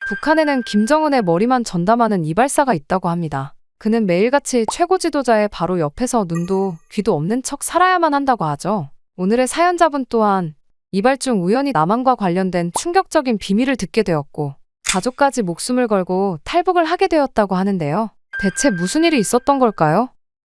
북한에는 김정은의 머리만 전담하는 이발사가 있다고 합니다. 그는 매일같이 최고 지도자의 바로 옆에서 눈도 귀도 없는 척 살아야만 한다고 하죠. 오늘의 사연자분 또한 이발 중 우연히 남한과 관련된 충격적인 비밀을 듣게 되었고 가족까지 목숨을 걸고 탈북을 하게 되었다고 하는데요. 대체 무슨 일이 있었던 걸까요?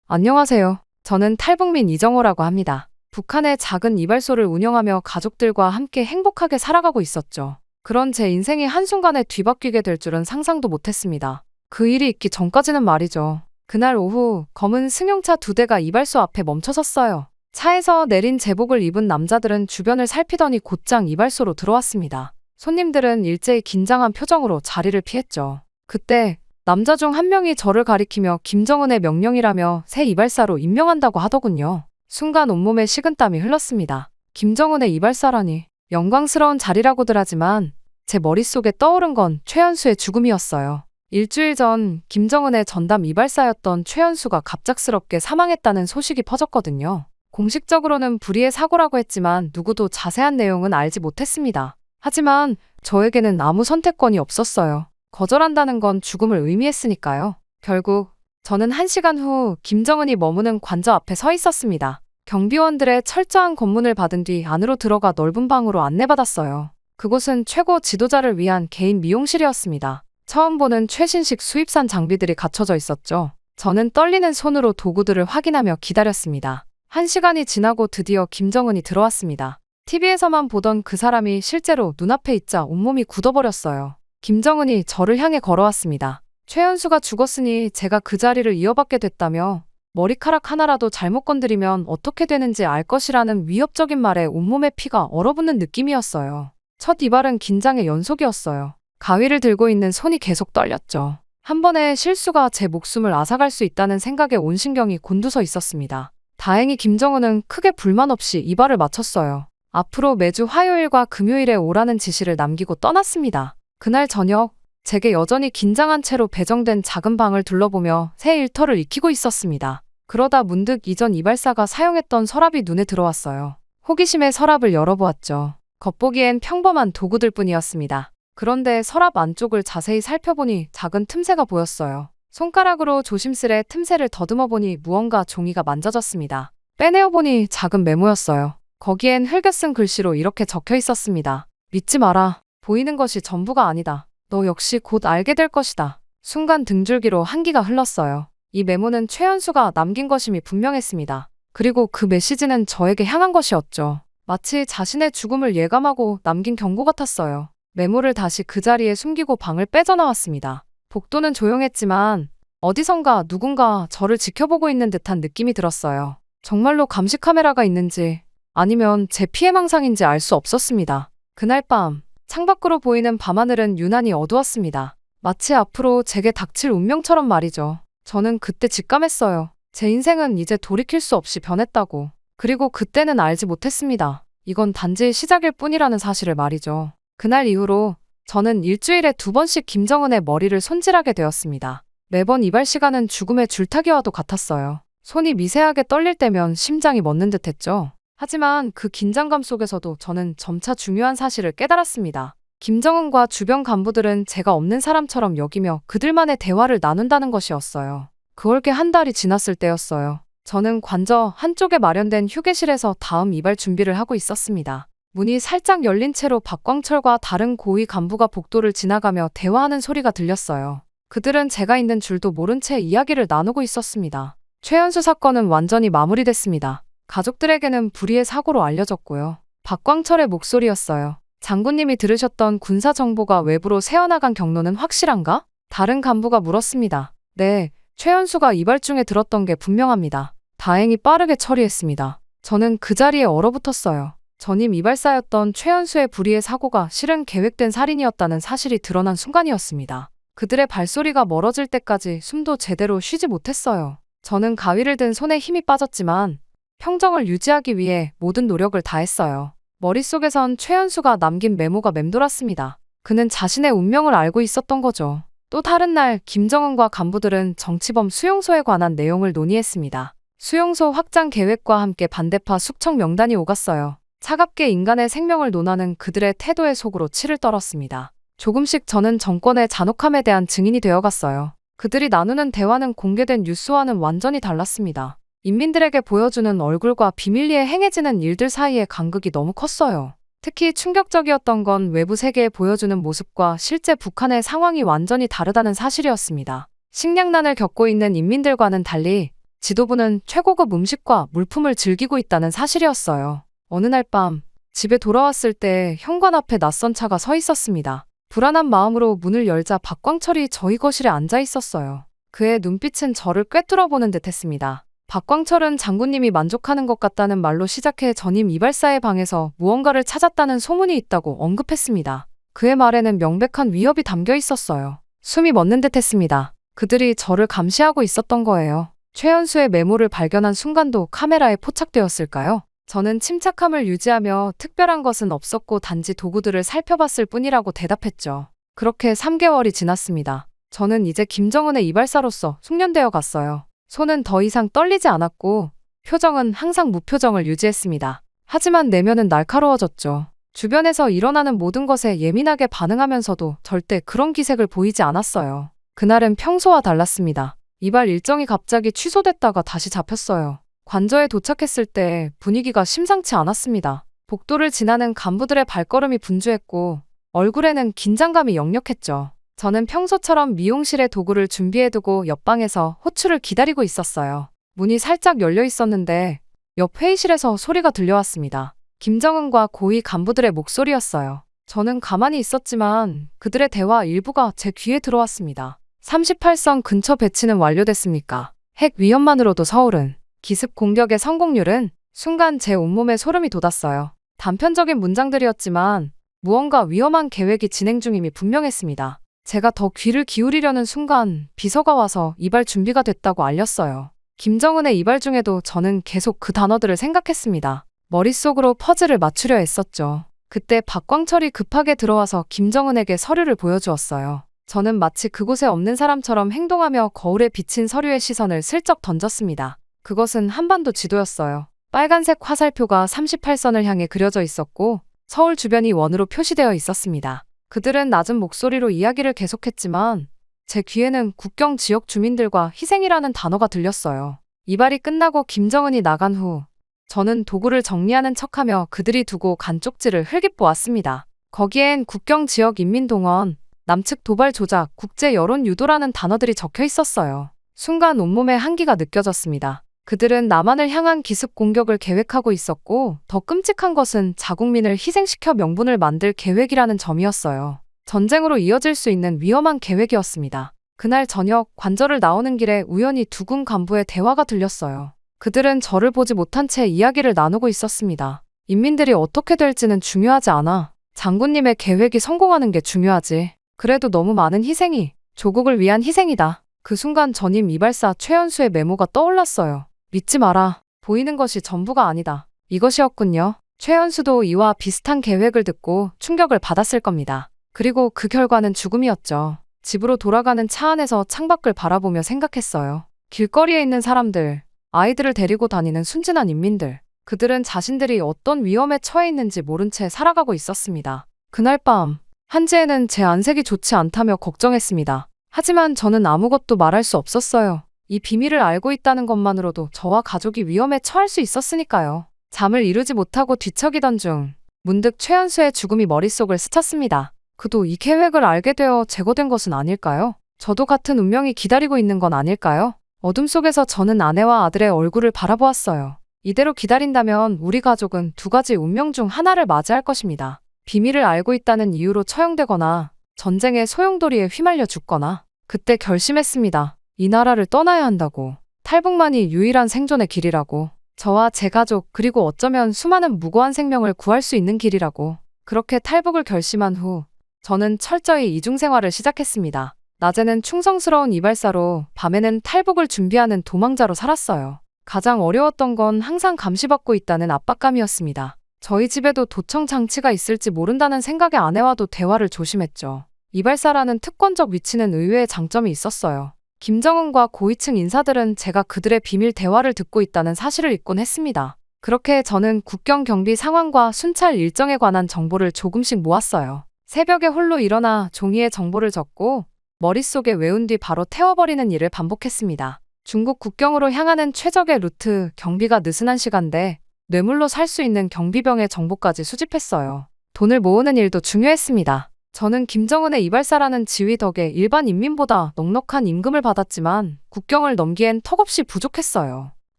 안녕하세요. 저는 탈북민 이정호라고 합니다. 북한의 작은 이발소를 운영하며 가족들과 함께 행복하게 살아가고 있었죠. 그런 제 인생이 한순간에 뒤바뀌게 될 줄은 상상도 못했습니다. 그 일이 있기 전까지는 말이죠. 그날 오후 검은 승용차 2대가 이발소 앞에 멈춰섰어요. 차에서 내린 제복을 입은 남자들은 주변을 살피더니 곧장 이발소로 들어왔습니다. 손님들은 일제히 긴장한 표정으로 자리를 피했죠. 그때 남자 중 한 명이 저를 가리키며 김정은의 명령이라며 새 이발사로 임명한다고 하더군요. 순간 온몸에 식은땀이 흘렀습니다. 김정은의 이발사라니 영광스러운 자리라고들 하지만 제 머릿속에 떠오른 건 최연수의 죽음이었어요. 일주일 전 김정은의 전담 이발사였던 최연수가 갑작스럽게 사망했다는 소식이 퍼졌거든요. 공식적으로는 불의의 사고라고 했지만 누구도 자세한 내용은 알지 못했습니다. 하지만 저에게는 아무 선택권이 없었어요. 거절한다는 건 죽음을 의미했으니까요. 결국 저는 1시간 후 김정은이 머무는 관저 앞에 서 있었습니다. 경비원들의 철저한 검문을 받은 뒤 안으로 들어가 넓은 방으로 안내받았어요. 그곳은 최고 지도자를 위한 개인 미용실이었습니다. 처음 보는 최신식 수입산 장비들이 갖춰져 있었죠. 저는 떨리는 손으로 도구들을 확인하며 기다렸습니다. 1시간이 지나고 드디어 김정은이 들어왔습니다. TV에서만 보던 그 사람이 실제로 눈앞에 있자 온몸이 굳어버렸어요. 김정은이 저를 향해 걸어왔습니다. 최연수가 죽었으니 제가 그 자리를 이어받게 됐다며 머리카락 하나라도 잘못 건드리면 어떻게 되는지 알 것이라는 위협적인 말에 온몸에 피가 얼어붙는 느낌이었어요. 첫 이발은 긴장의 연속이었어요. 가위를 들고 있는 손이 계속 떨렸죠. 한 번의 실수가 제 목숨을 앗아갈 수 있다는 생각에 온 신경이 곤두서 있었습니다. 다행히 김정은은 크게 불만 없이 이발을 마쳤어요. 앞으로 매주 화요일과 금요일에 오라는 지시를 남기고 떠났습니다. 그날 저녁, 제게 여전히 긴장한 채로 배정된 작은 방을 둘러보며 새 일터를 익히고 있었습니다. 그러다 문득 이전 이발사가 사용했던 서랍이 눈에 들어왔어요. 호기심에 서랍을 열어보았죠. 겉보기엔 평범한 도구들 뿐이었습니다. 그런데 서랍 안쪽을 자세히 살펴보니 작은 틈새가 보였어요. 손가락으로 조심스레 틈새를 더듬어 보니 무언가 종이가 만져졌습니다. 빼내어보니 작은 메모였어요. 거기엔 흘겨쓴 글씨로 이렇게 적혀 있었습니다. 믿지 마라. 보이는 것이 전부가 아니다. 너 역시 곧 알게 될 것이다. 순간 등줄기로 한기가 흘렀어요. 이 메모는 최연수가 남긴 것임이 분명했습니다. 그리고 그 메시지는 저에게 향한 것이었죠. 마치 자신의 죽음을 예감하고 남긴 경고 같았어요. 메모를 다시 그 자리에 숨기고 방을 빼져나왔습니다. 복도는 조용했지만 어디선가 누군가 저를 지켜보고 있는 듯한 느낌이 들었어요. 정말로 감시 카메라가 있는지 아니면 제 피해망상인지 알 수 없었습니다. 그날 밤 창밖으로 보이는 밤하늘은 유난히 어두웠습니다. 마치 앞으로 제게 닥칠 운명처럼 말이죠. 저는 그때 직감했어요. 제 인생은 이제 돌이킬 수 없이 변했다고. 그리고 그때는 알지 못했습니다. 이건 단지 시작일 뿐이라는 사실을 말이죠. 그날 이후로 저는 일주일에 2번씩 김정은의 머리를 손질하게 되었습니다. 매번 이발 시간은 죽음의 줄타기와도 같았어요. 손이 미세하게 떨릴 때면 심장이 멎는 듯했죠. 하지만 그 긴장감 속에서도 저는 점차 중요한 사실을 깨달았습니다. 김정은과 주변 간부들은 제가 없는 사람처럼 여기며 그들만의 대화를 나눈다는 것이었어요. 그월께 한 달이 지났을 때였어요. 저는 관저 한쪽에 마련된 휴게실에서 다음 이발 준비를 하고 있었습니다. 문이 살짝 열린 채로 박광철과 다른 고위 간부가 복도를 지나가며 대화하는 소리가 들렸어요. 그들은 제가 있는 줄도 모른 채 이야기를 나누고 있었습니다. 최연수 사건은 완전히 마무리됐습니다. 가족들에게는 불의의 사고로 알려졌고요. 박광철의 목소리였어요. 장군님이 들으셨던 군사 정보가 외부로 새어나간 경로는 확실한가? 다른 간부가 물었습니다. 네, 최연수가 이발 중에 들었던 게 분명합니다. 다행히 빠르게 처리했습니다. 저는 그 자리에 얼어붙었어요. 전임 이발사였던 최연수의 불의의 사고가 실은 계획된 살인이었다는 사실이 드러난 순간이었습니다. 그들의 발소리가 멀어질 때까지 숨도 제대로 쉬지 못했어요. 저는 가위를 든 손에 힘이 빠졌지만 평정을 유지하기 위해 모든 노력을 다했어요. 머릿속에선 최연수가 남긴 메모가 맴돌았습니다. 그는 자신의 운명을 알고 있었던 거죠. 또 다른 날 김정은과 간부들은 정치범 수용소에 관한 내용을 논의했습니다. 수용소 확장 계획과 함께 반대파 숙청 명단이 오갔어요. 차갑게 인간의 생명을 논하는 그들의 태도에 속으로 치를 떨었습니다. 조금씩 저는 정권의 잔혹함에 대한 증인이 되어갔어요. 그들이 나누는 대화는 공개된 뉴스와는 완전히 달랐습니다. 인민들에게 보여주는 얼굴과 비밀리에 행해지는 일들 사이의 간극이 너무 컸어요. 특히 충격적이었던 건 외부 세계에 보여주는 모습과 실제 북한의 상황이 완전히 다르다는 사실이었습니다. 식량난을 겪고 있는 인민들과는 달리 지도부는 최고급 음식과 물품을 즐기고 있다는 사실이었어요. 어느 날 밤 집에 돌아왔을 때 현관 앞에 낯선 차가 서 있었습니다. 불안한 마음으로 문을 열자 박광철이 저희 거실에 앉아 있었어요. 그의 눈빛은 저를 꿰뚫어보는 듯했습니다. 박광철은 장군님이 만족하는 것 같다는 말로 시작해 전임 이발사의 방에서 무언가를 찾았다는 소문이 있다고 언급했습니다. 그의 말에는 명백한 위협이 담겨 있었어요. 숨이 멎는 듯했습니다. 그들이 저를 감시하고 있었던 거예요. 최연수의 메모를 발견한 순간도 카메라에 포착되었을까요? 저는 침착함을 유지하며 특별한 것은 없었고 단지 도구들을 살펴봤을 뿐이라고 대답했죠. 그렇게 3개월이 지났습니다. 저는 이제 김정은의 이발사로서 숙련되어 갔어요. 손은 더 이상 떨리지 않았고 표정은 항상 무표정을 유지했습니다. 하지만 내면은 날카로워졌죠. 주변에서 일어나는 모든 것에 예민하게 반응하면서도 절대 그런 기색을 보이지 않았어요. 그날은 평소와 달랐습니다. 이발 일정이 갑자기 취소됐다가 다시 잡혔어요. 관저에 도착했을 때 분위기가 심상치 않았습니다. 복도를 지나는 간부들의 발걸음이 분주했고 얼굴에는 긴장감이 역력했죠. 저는 평소처럼 미용실에 도구를 준비해두고 옆방에서 호출을 기다리고 있었어요. 문이 살짝 열려 있었는데 옆 회의실에서 소리가 들려왔습니다. 김정은과 고위 간부들의 목소리였어요. 저는 가만히 있었지만 그들의 대화 일부가 제 귀에 들어왔습니다. 38선 근처 배치는 완료됐습니까? 핵 위험만으로도 서울은 기습 공격의 성공률은 순간 제 온몸에 소름이 돋았어요. 단편적인 문장들이었지만 무언가 위험한 계획이 진행 중임이 분명했습니다. 제가 더 귀를 기울이려는 순간 비서가 와서 이발 준비가 됐다고 알렸어요. 김정은의 이발 중에도 저는 계속 그 단어들을 생각했습니다. 머릿속으로 퍼즐을 맞추려 했었죠. 그때 박광철이 급하게 들어와서 김정은에게 서류를 보여주었어요. 저는 마치 그곳에 없는 사람처럼 행동하며 거울에 비친 서류의 시선을 슬쩍 던졌습니다. 그것은 한반도 지도였어요. 빨간색 화살표가 38선을 향해 그려져 있었고 서울 주변이 원으로 표시되어 있었습니다. 그들은 낮은 목소리로 이야기를 계속했지만 제 귀에는 국경 지역 주민들과 희생이라는 단어가 들렸어요. 이발이 끝나고 김정은이 나간 후 저는 도구를 정리하는 척하며 그들이 두고 간 쪽지를 흘깃보았습니다. 거기엔 국경 지역 인민동원, 남측 도발 조작, 국제 여론 유도라는 단어들이 적혀 있었어요. 순간 온몸에 한기가 느껴졌습니다. 그들은 남한을 향한 기습 공격을 계획하고 있었고 더 끔찍한 것은 자국민을 희생시켜 명분을 만들 계획이라는 점이었어요. 전쟁으로 이어질 수 있는 위험한 계획이었습니다. 그날 저녁 관저를 나오는 길에 우연히 두 군 간부의 대화가 들렸어요. 그들은 저를 보지 못한 채 이야기를 나누고 있었습니다. 인민들이 어떻게 될지는 중요하지 않아. 장군님의 계획이 성공하는 게 중요하지. 그래도 너무 많은 희생이 조국을 위한 희생이다. 그 순간 전임 이발사 최연수의 메모가 떠올랐어요. 믿지 마라. 보이는 것이 전부가 아니다. 이것이었군요. 최연수도 이와 비슷한 계획을 듣고 충격을 받았을 겁니다. 그리고 그 결과는 죽음이었죠. 집으로 돌아가는 차 안에서 창밖을 바라보며 생각했어요. 길거리에 있는 사람들, 아이들을 데리고 다니는 순진한 인민들. 그들은 자신들이 어떤 위험에 처해 있는지 모른 채 살아가고 있었습니다. 그날 밤, 한지에는 제 안색이 좋지 않다며 걱정했습니다. 하지만 저는 아무것도 말할 수 없었어요. 이 비밀을 알고 있다는 것만으로도 저와 가족이 위험에 처할 수 있었으니까요. 잠을 이루지 못하고 뒤척이던 중 문득 최연수의 죽음이 머릿속을 스쳤습니다. 그도 이 계획을 알게 되어 제거된 것은 아닐까요? 저도 같은 운명이 기다리고 있는 건 아닐까요? 어둠 속에서 저는 아내와 아들의 얼굴을 바라보았어요. 이대로 기다린다면 우리 가족은 두 가지 운명 중 하나를 맞이할 것입니다. 비밀을 알고 있다는 이유로 처형되거나 전쟁의 소용돌이에 휘말려 죽거나. 그때 결심했습니다. 이 나라를 떠나야 한다고. 탈북만이 유일한 생존의 길이라고. 저와 제 가족 그리고 어쩌면 수많은 무고한 생명을 구할 수 있는 길이라고. 그렇게 탈북을 결심한 후 저는 철저히 이중생활을 시작했습니다. 낮에는 충성스러운 이발사로 밤에는 탈북을 준비하는 도망자로 살았어요. 가장 어려웠던 건 항상 감시받고 있다는 압박감이었습니다. 저희 집에도 도청 장치가 있을지 모른다는 생각에 아내와도 대화를 조심했죠. 이발사라는 특권적 위치는 의외의 장점이 있었어요. 김정은과 고위층 인사들은 제가 그들의 비밀 대화를 듣고 있다는 사실을 잊곤 했습니다. 그렇게 저는 국경 경비 상황과 순찰 일정에 관한 정보를 조금씩 모았어요. 새벽에 홀로 일어나 종이에 정보를 적고 머릿속에 외운 뒤 바로 태워버리는 일을 반복했습니다. 중국 국경으로 향하는 최적의 루트, 경비가 느슨한 시간대 뇌물로 살 수 있는 경비병의 정보까지 수집했어요. 돈을 모으는 일도 중요했습니다. 저는 김정은의 이발사라는 지위 덕에 일반 인민보다 넉넉한 임금을 받았지만 국경을 넘기엔 턱없이 부족했어요.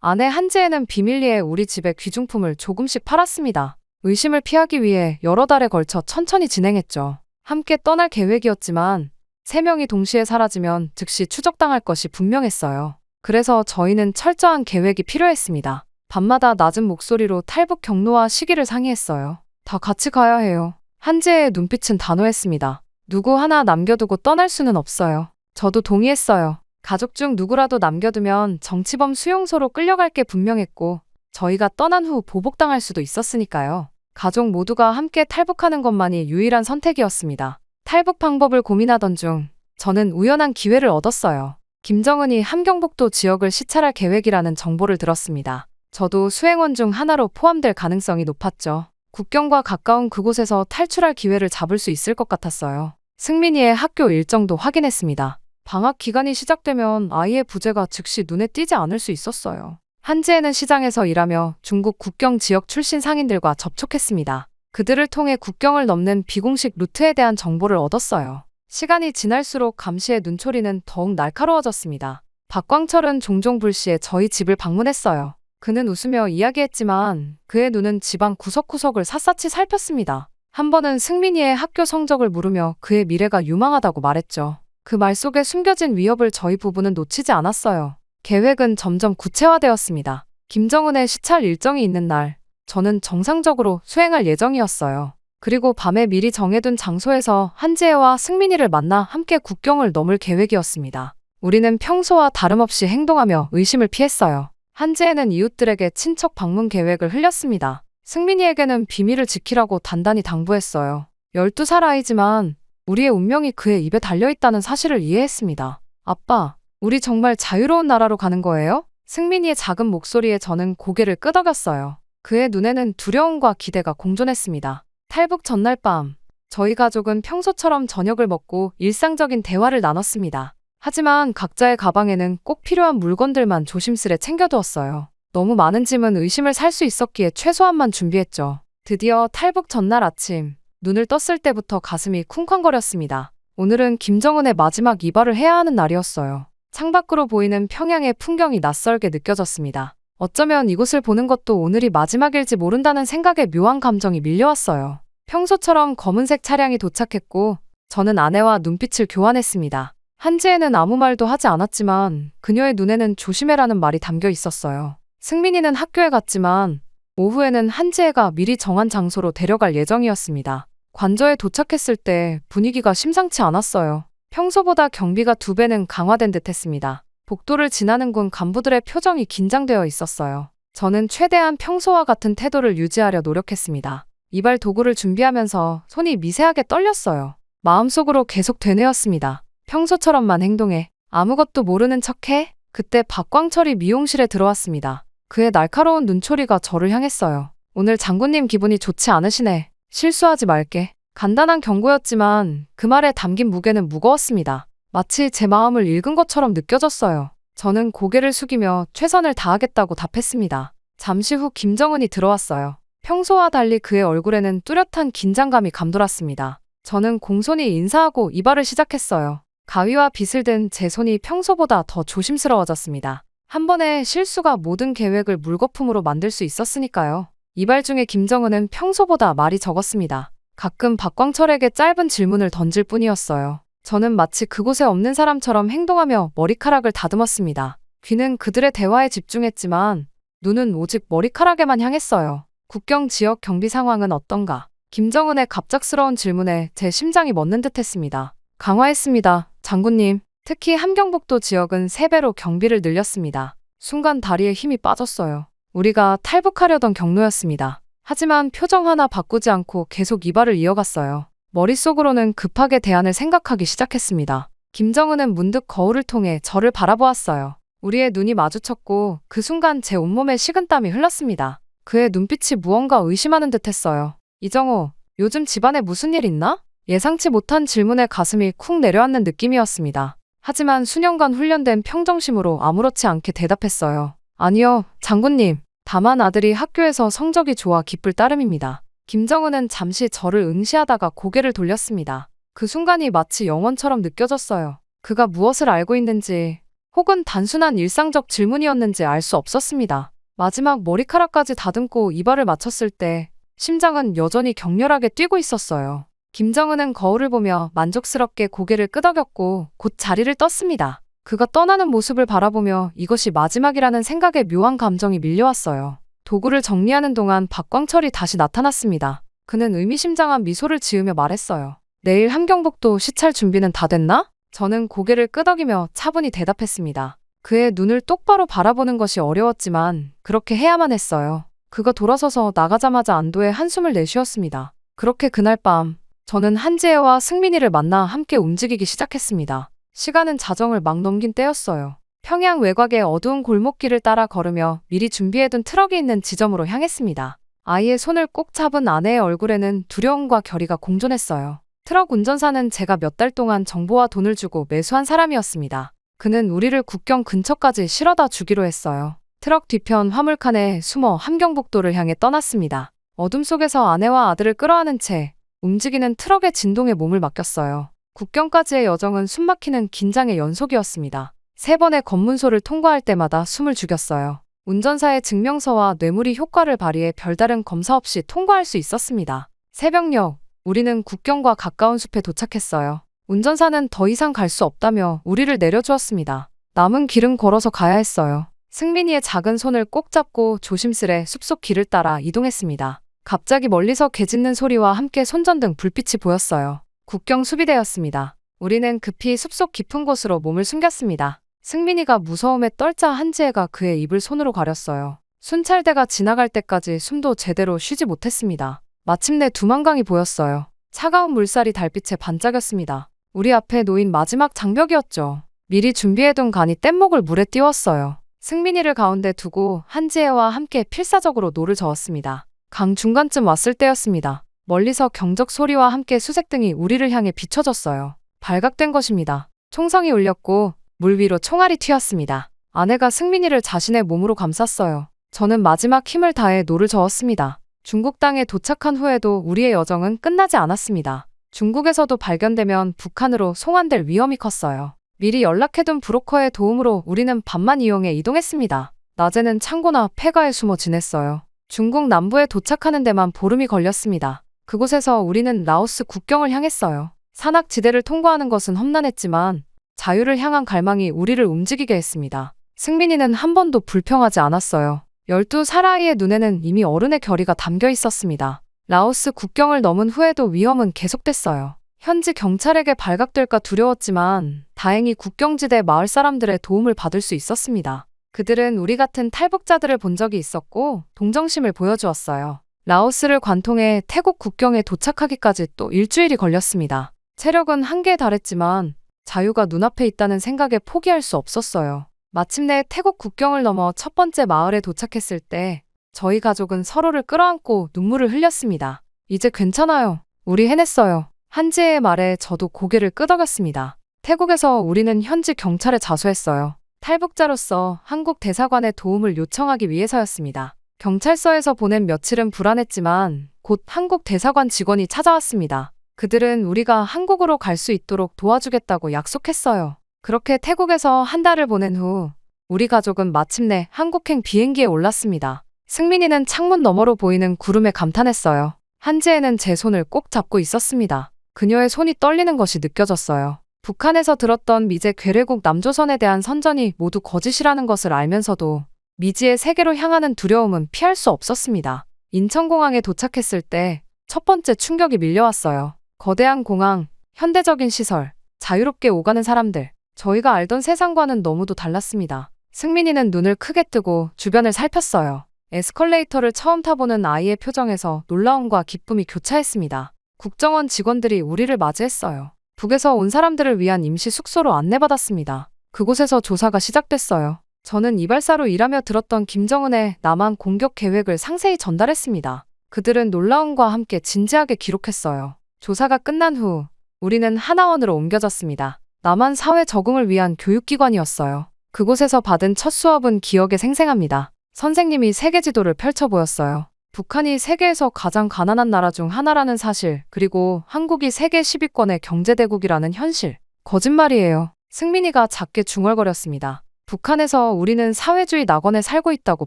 아내 한지에는 비밀리에 우리 집의 귀중품을 조금씩 팔았습니다. 의심을 피하기 위해 여러 달에 걸쳐 천천히 진행했죠. 함께 떠날 계획이었지만 3명이 동시에 사라지면 즉시 추적당할 것이 분명했어요. 그래서 저희는 철저한 계획이 필요했습니다. 밤마다 낮은 목소리로 탈북 경로와 시기를 상의했어요. 다 같이 가야 해요. 한지의 눈빛은 단호했습니다. 누구 하나 남겨두고 떠날 수는 없어요. 저도 동의했어요. 가족 중 누구라도 남겨두면 정치범 수용소로 끌려갈 게 분명했고 저희가 떠난 후 보복당할 수도 있었으니까요. 가족 모두가 함께 탈북하는 것만이 유일한 선택이었습니다. 탈북 방법을 고민하던 중 저는 우연한 기회를 얻었어요. 김정은이 함경북도 지역을 시찰할 계획이라는 정보를 들었습니다. 저도 수행원 중 하나로 포함될 가능성이 높았죠. 국경과 가까운 그곳에서 탈출할 기회를 잡을 수 있을 것 같았어요. 승민이의 학교 일정도 확인했습니다. 방학 기간이 시작되면 아이의 부재가 즉시 눈에 띄지 않을 수 있었어요. 한지에는 시장에서 일하며 중국 국경 지역 출신 상인들과 접촉했습니다. 그들을 통해 국경을 넘는 비공식 루트에 대한 정보를 얻었어요. 시간이 지날수록 감시의 눈초리는 더욱 날카로워졌습니다. 박광철은 종종 불시에 저희 집을 방문했어요. 그는 웃으며 이야기했지만 그의 눈은 집안 구석구석을 샅샅이 살폈습니다. 한 번은 승민이의 학교 성적을 물으며 그의 미래가 유망하다고 말했죠. 그 말 속에 숨겨진 위협을 저희 부부는 놓치지 않았어요. 계획은 점점 구체화되었습니다. 김정은의 시찰 일정이 있는 날, 저는 정상적으로 수행할 예정이었어요. 그리고 밤에 미리 정해둔 장소에서 한지혜와 승민이를 만나 함께 국경을 넘을 계획이었습니다. 우리는 평소와 다름없이 행동하며 의심을 피했어요. 한지혜는 이웃들에게 친척 방문 계획을 흘렸습니다. 승민이에게는 비밀을 지키라고 단단히 당부했어요. 12살 아이지만 우리의 운명이 그의 입에 달려있다는 사실을 이해했습니다. 아빠, 우리 정말 자유로운 나라로 가는 거예요? 승민이의 작은 목소리에 저는 고개를 끄덕였어요. 그의 눈에는 두려움과 기대가 공존했습니다. 탈북 전날 밤, 저희 가족은 평소처럼 저녁을 먹고 일상적인 대화를 나눴습니다. 하지만 각자의 가방에는 꼭 필요한 물건들만 조심스레 챙겨두었어요. 너무 많은 짐은 의심을 살 수 있었기에 최소한만 준비했죠. 드디어 탈북 전날 아침, 눈을 떴을 때부터 가슴이 쿵쾅거렸습니다. 오늘은 김정은의 마지막 이발을 해야 하는 날이었어요. 창밖으로 보이는 평양의 풍경이 낯설게 느껴졌습니다. 어쩌면 이곳을 보는 것도 오늘이 마지막일지 모른다는 생각에 묘한 감정이 밀려왔어요. 평소처럼 검은색 차량이 도착했고 저는 아내와 눈빛을 교환했습니다. 한지혜는 아무 말도 하지 않았지만 그녀의 눈에는 조심해라는 말이 담겨 있었어요. 승민이는 학교에 갔지만 오후에는 한지혜가 미리 정한 장소로 데려갈 예정이었습니다. 관저에 도착했을 때 분위기가 심상치 않았어요. 평소보다 경비가 2배는 강화된 듯 했습니다. 복도를 지나는 군 간부들의 표정이 긴장되어 있었어요. 저는 최대한 평소와 같은 태도를 유지하려 노력했습니다. 이발 도구를 준비하면서 손이 미세하게 떨렸어요. 마음속으로 계속 되뇌었습니다. 평소처럼만 행동해. 아무것도 모르는 척해. 그때 박광철이 미용실에 들어왔습니다. 그의 날카로운 눈초리가 저를 향했어요. 오늘 장군님 기분이 좋지 않으시네. 실수하지 말게. 간단한 경고였지만 그 말에 담긴 무게는 무거웠습니다. 마치 제 마음을 읽은 것처럼 느껴졌어요. 저는 고개를 숙이며 최선을 다하겠다고 답했습니다. 잠시 후 김정은이 들어왔어요. 평소와 달리 그의 얼굴에는 뚜렷한 긴장감이 감돌았습니다. 저는 공손히 인사하고 이발을 시작했어요. 가위와 빗을 든 제 손이 평소보다 더 조심스러워졌습니다. 한 번의 실수가 모든 계획을 물거품으로 만들 수 있었으니까요. 이발 중에 김정은은 평소보다 말이 적었습니다. 가끔 박광철에게 짧은 질문을 던질 뿐이었어요. 저는 마치 그곳에 없는 사람처럼 행동하며 머리카락을 다듬었습니다. 귀는 그들의 대화에 집중했지만 눈은 오직 머리카락에만 향했어요. 국경 지역 경비 상황은 어떤가? 김정은의 갑작스러운 질문에 제 심장이 멎는 듯했습니다. 강화했습니다, 장군님. 특히 함경북도 지역은 3배로 경비를 늘렸습니다. 순간 다리에 힘이 빠졌어요. 우리가 탈북하려던 경로였습니다. 하지만 표정 하나 바꾸지 않고 계속 이발을 이어갔어요. 머릿속으로는 급하게 대안을 생각하기 시작했습니다. 김정은은 문득 거울을 통해 저를 바라보았어요. 우리의 눈이 마주쳤고 그 순간 제 온몸에 식은땀이 흘렀습니다. 그의 눈빛이 무언가 의심하는 듯했어요. 이정호, 요즘 집안에 무슨 일 있나? 예상치 못한 질문에 가슴이 쿵 내려앉는 느낌이었습니다. 하지만 수년간 훈련된 평정심으로 아무렇지 않게 대답했어요. 아니요, 장군님. 다만 아들이 학교에서 성적이 좋아 기쁠 따름입니다. 김정은은 잠시 저를 응시하다가 고개를 돌렸습니다. 그 순간이 마치 영원처럼 느껴졌어요. 그가 무엇을 알고 있는지 혹은 단순한 일상적 질문이었는지 알 수 없었습니다. 마지막 머리카락까지 다듬고 이발을 마쳤을 때 심장은 여전히 격렬하게 뛰고 있었어요. 김정은은 거울을 보며 만족스럽게 고개를 끄덕였고 곧 자리를 떴습니다. 그가 떠나는 모습을 바라보며 이것이 마지막이라는 생각에 묘한 감정이 밀려왔어요. 도구를 정리하는 동안 박광철이 다시 나타났습니다. 그는 의미심장한 미소를 지으며 말했어요. 내일 함경북도 시찰 준비는 다 됐나? 저는 고개를 끄덕이며 차분히 대답했습니다. 그의 눈을 똑바로 바라보는 것이 어려웠지만 그렇게 해야만 했어요. 그가 돌아서서 나가자마자 안도의 한숨을 내쉬었습니다. 그렇게 그날 밤 저는 한지혜와 승민이를 만나 함께 움직이기 시작했습니다. 시간은 자정을 막 넘긴 때였어요. 평양 외곽의 어두운 골목길을 따라 걸으며 미리 준비해둔 트럭이 있는 지점으로 향했습니다. 아이의 손을 꼭 잡은 아내의 얼굴에는 두려움과 결의가 공존했어요. 트럭 운전사는 제가 몇 달 동안 정보와 돈을 주고 매수한 사람이었습니다. 그는 우리를 국경 근처까지 실어다 주기로 했어요. 트럭 뒤편 화물칸에 숨어 함경북도를 향해 떠났습니다. 어둠 속에서 아내와 아들을 끌어안은 채 움직이는 트럭의 진동에 몸을 맡겼어요. 국경까지의 여정은 숨막히는 긴장의 연속이었습니다. 3번의 검문소를 통과할 때마다 숨을 죽였어요. 운전사의 증명서와 뇌물이 효과를 발휘해 별다른 검사 없이 통과할 수 있었습니다. 새벽녘, 우리는 국경과 가까운 숲에 도착했어요. 운전사는 더 이상 갈 수 없다며 우리를 내려주었습니다. 남은 길은 걸어서 가야 했어요. 승민이의 작은 손을 꼭 잡고 조심스레 숲속 길을 따라 이동했습니다. 갑자기 멀리서 개 짖는 소리와 함께 손전등 불빛이 보였어요. 국경 수비대였습니다. 우리는 급히 숲속 깊은 곳으로 몸을 숨겼습니다. 승민이가 무서움에 떨자 한지혜가 그의 입을 손으로 가렸어요. 순찰대가 지나갈 때까지 숨도 제대로 쉬지 못했습니다. 마침내 두만강이 보였어요. 차가운 물살이 달빛에 반짝였습니다. 우리 앞에 놓인 마지막 장벽이었죠. 미리 준비해둔 간이 뗏목을 물에 띄웠어요. 승민이를 가운데 두고 한지혜와 함께 필사적으로 노를 저었습니다. 강 중간쯤 왔을 때였습니다. 멀리서 경적 소리와 함께 수색등이 우리를 향해 비춰졌어요. 발각된 것입니다. 총성이 울렸고 물 위로 총알이 튀었습니다. 아내가 승민이를 자신의 몸으로 감쌌어요. 저는 마지막 힘을 다해 노를 저었습니다. 중국 땅에 도착한 후에도 우리의 여정은 끝나지 않았습니다. 중국에서도 발견되면 북한으로 송환될 위험이 컸어요. 미리 연락해둔 브로커의 도움으로 우리는 밤만 이용해 이동했습니다. 낮에는 창고나 폐가에 숨어 지냈어요. 중국 남부에 도착하는 데만 보름이 걸렸습니다. 그곳에서 우리는 라오스 국경을 향했어요. 산악지대를 통과하는 것은 험난했지만 자유를 향한 갈망이 우리를 움직이게 했습니다. 승민이는 한 번도 불평하지 않았어요. 12살 눈에는 이미 어른의 결의가 담겨 있었습니다. 라오스 국경을 넘은 후에도 위험은 계속됐어요. 현지 경찰에게 발각될까 두려웠지만 다행히 국경지대 마을 사람들의 도움을 받을 수 있었습니다. 그들은 우리 같은 탈북자들을 본 적이 있었고 동정심을 보여주었어요. 라오스를 관통해 태국 국경에 도착하기까지 또 일주일이 걸렸습니다. 체력은 한계에 달했지만 자유가 눈앞에 있다는 생각에 포기할 수 없었어요. 마침내 태국 국경을 넘어 첫 번째 마을에 도착했을 때 저희 가족은 서로를 끌어안고 눈물을 흘렸습니다. 이제 괜찮아요. 우리 해냈어요. 한지혜의 말에 저도 고개를 끄덕였습니다. 태국에서 우리는 현지 경찰에 자수했어요. 탈북자로서 한국 대사관에 도움을 요청하기 위해서였습니다. 경찰서에서 보낸 며칠은 불안했지만 곧 한국 대사관 직원이 찾아왔습니다. 그들은 우리가 한국으로 갈 수 있도록 도와주겠다고 약속했어요. 그렇게 태국에서 한 달을 보낸 후 우리 가족은 마침내 한국행 비행기에 올랐습니다. 승민이는 창문 너머로 보이는 구름에 감탄했어요. 한지혜는 제 손을 꼭 잡고 있었습니다. 그녀의 손이 떨리는 것이 느껴졌어요. 북한에서 들었던 미제 괴뢰국 남조선에 대한 선전이 모두 거짓이라는 것을 알면서도 미지의 세계로 향하는 두려움은 피할 수 없었습니다. 인천공항에 도착했을 때 첫 번째 충격이 밀려왔어요. 거대한 공항, 현대적인 시설, 자유롭게 오가는 사람들. 저희가 알던 세상과는 너무도 달랐습니다. 승민이는 눈을 크게 뜨고 주변을 살폈어요. 에스컬레이터를 처음 타보는 아이의 표정에서 놀라움과 기쁨이 교차했습니다. 국정원 직원들이 우리를 맞이했어요. 북에서 온 사람들을 위한 임시 숙소로 안내받았습니다. 그곳에서 조사가 시작됐어요. 저는 이발사로 일하며 들었던 김정은의 남한 공격 계획을 상세히 전달했습니다. 그들은 놀라움과 함께 진지하게 기록했어요. 조사가 끝난 후 우리는 하나원으로 옮겨졌습니다. 남한 사회 적응을 위한 교육기관이었어요. 그곳에서 받은 첫 수업은 기억에 생생합니다. 선생님이 세계 지도를 펼쳐 보였어요. 북한이 세계에서 가장 가난한 나라 중 하나라는 사실, 그리고 한국이 세계 10위권의 경제대국이라는 현실. 거짓말이에요. 승민이가 작게 중얼거렸습니다. 북한에서 우리는 사회주의 낙원에 살고 있다고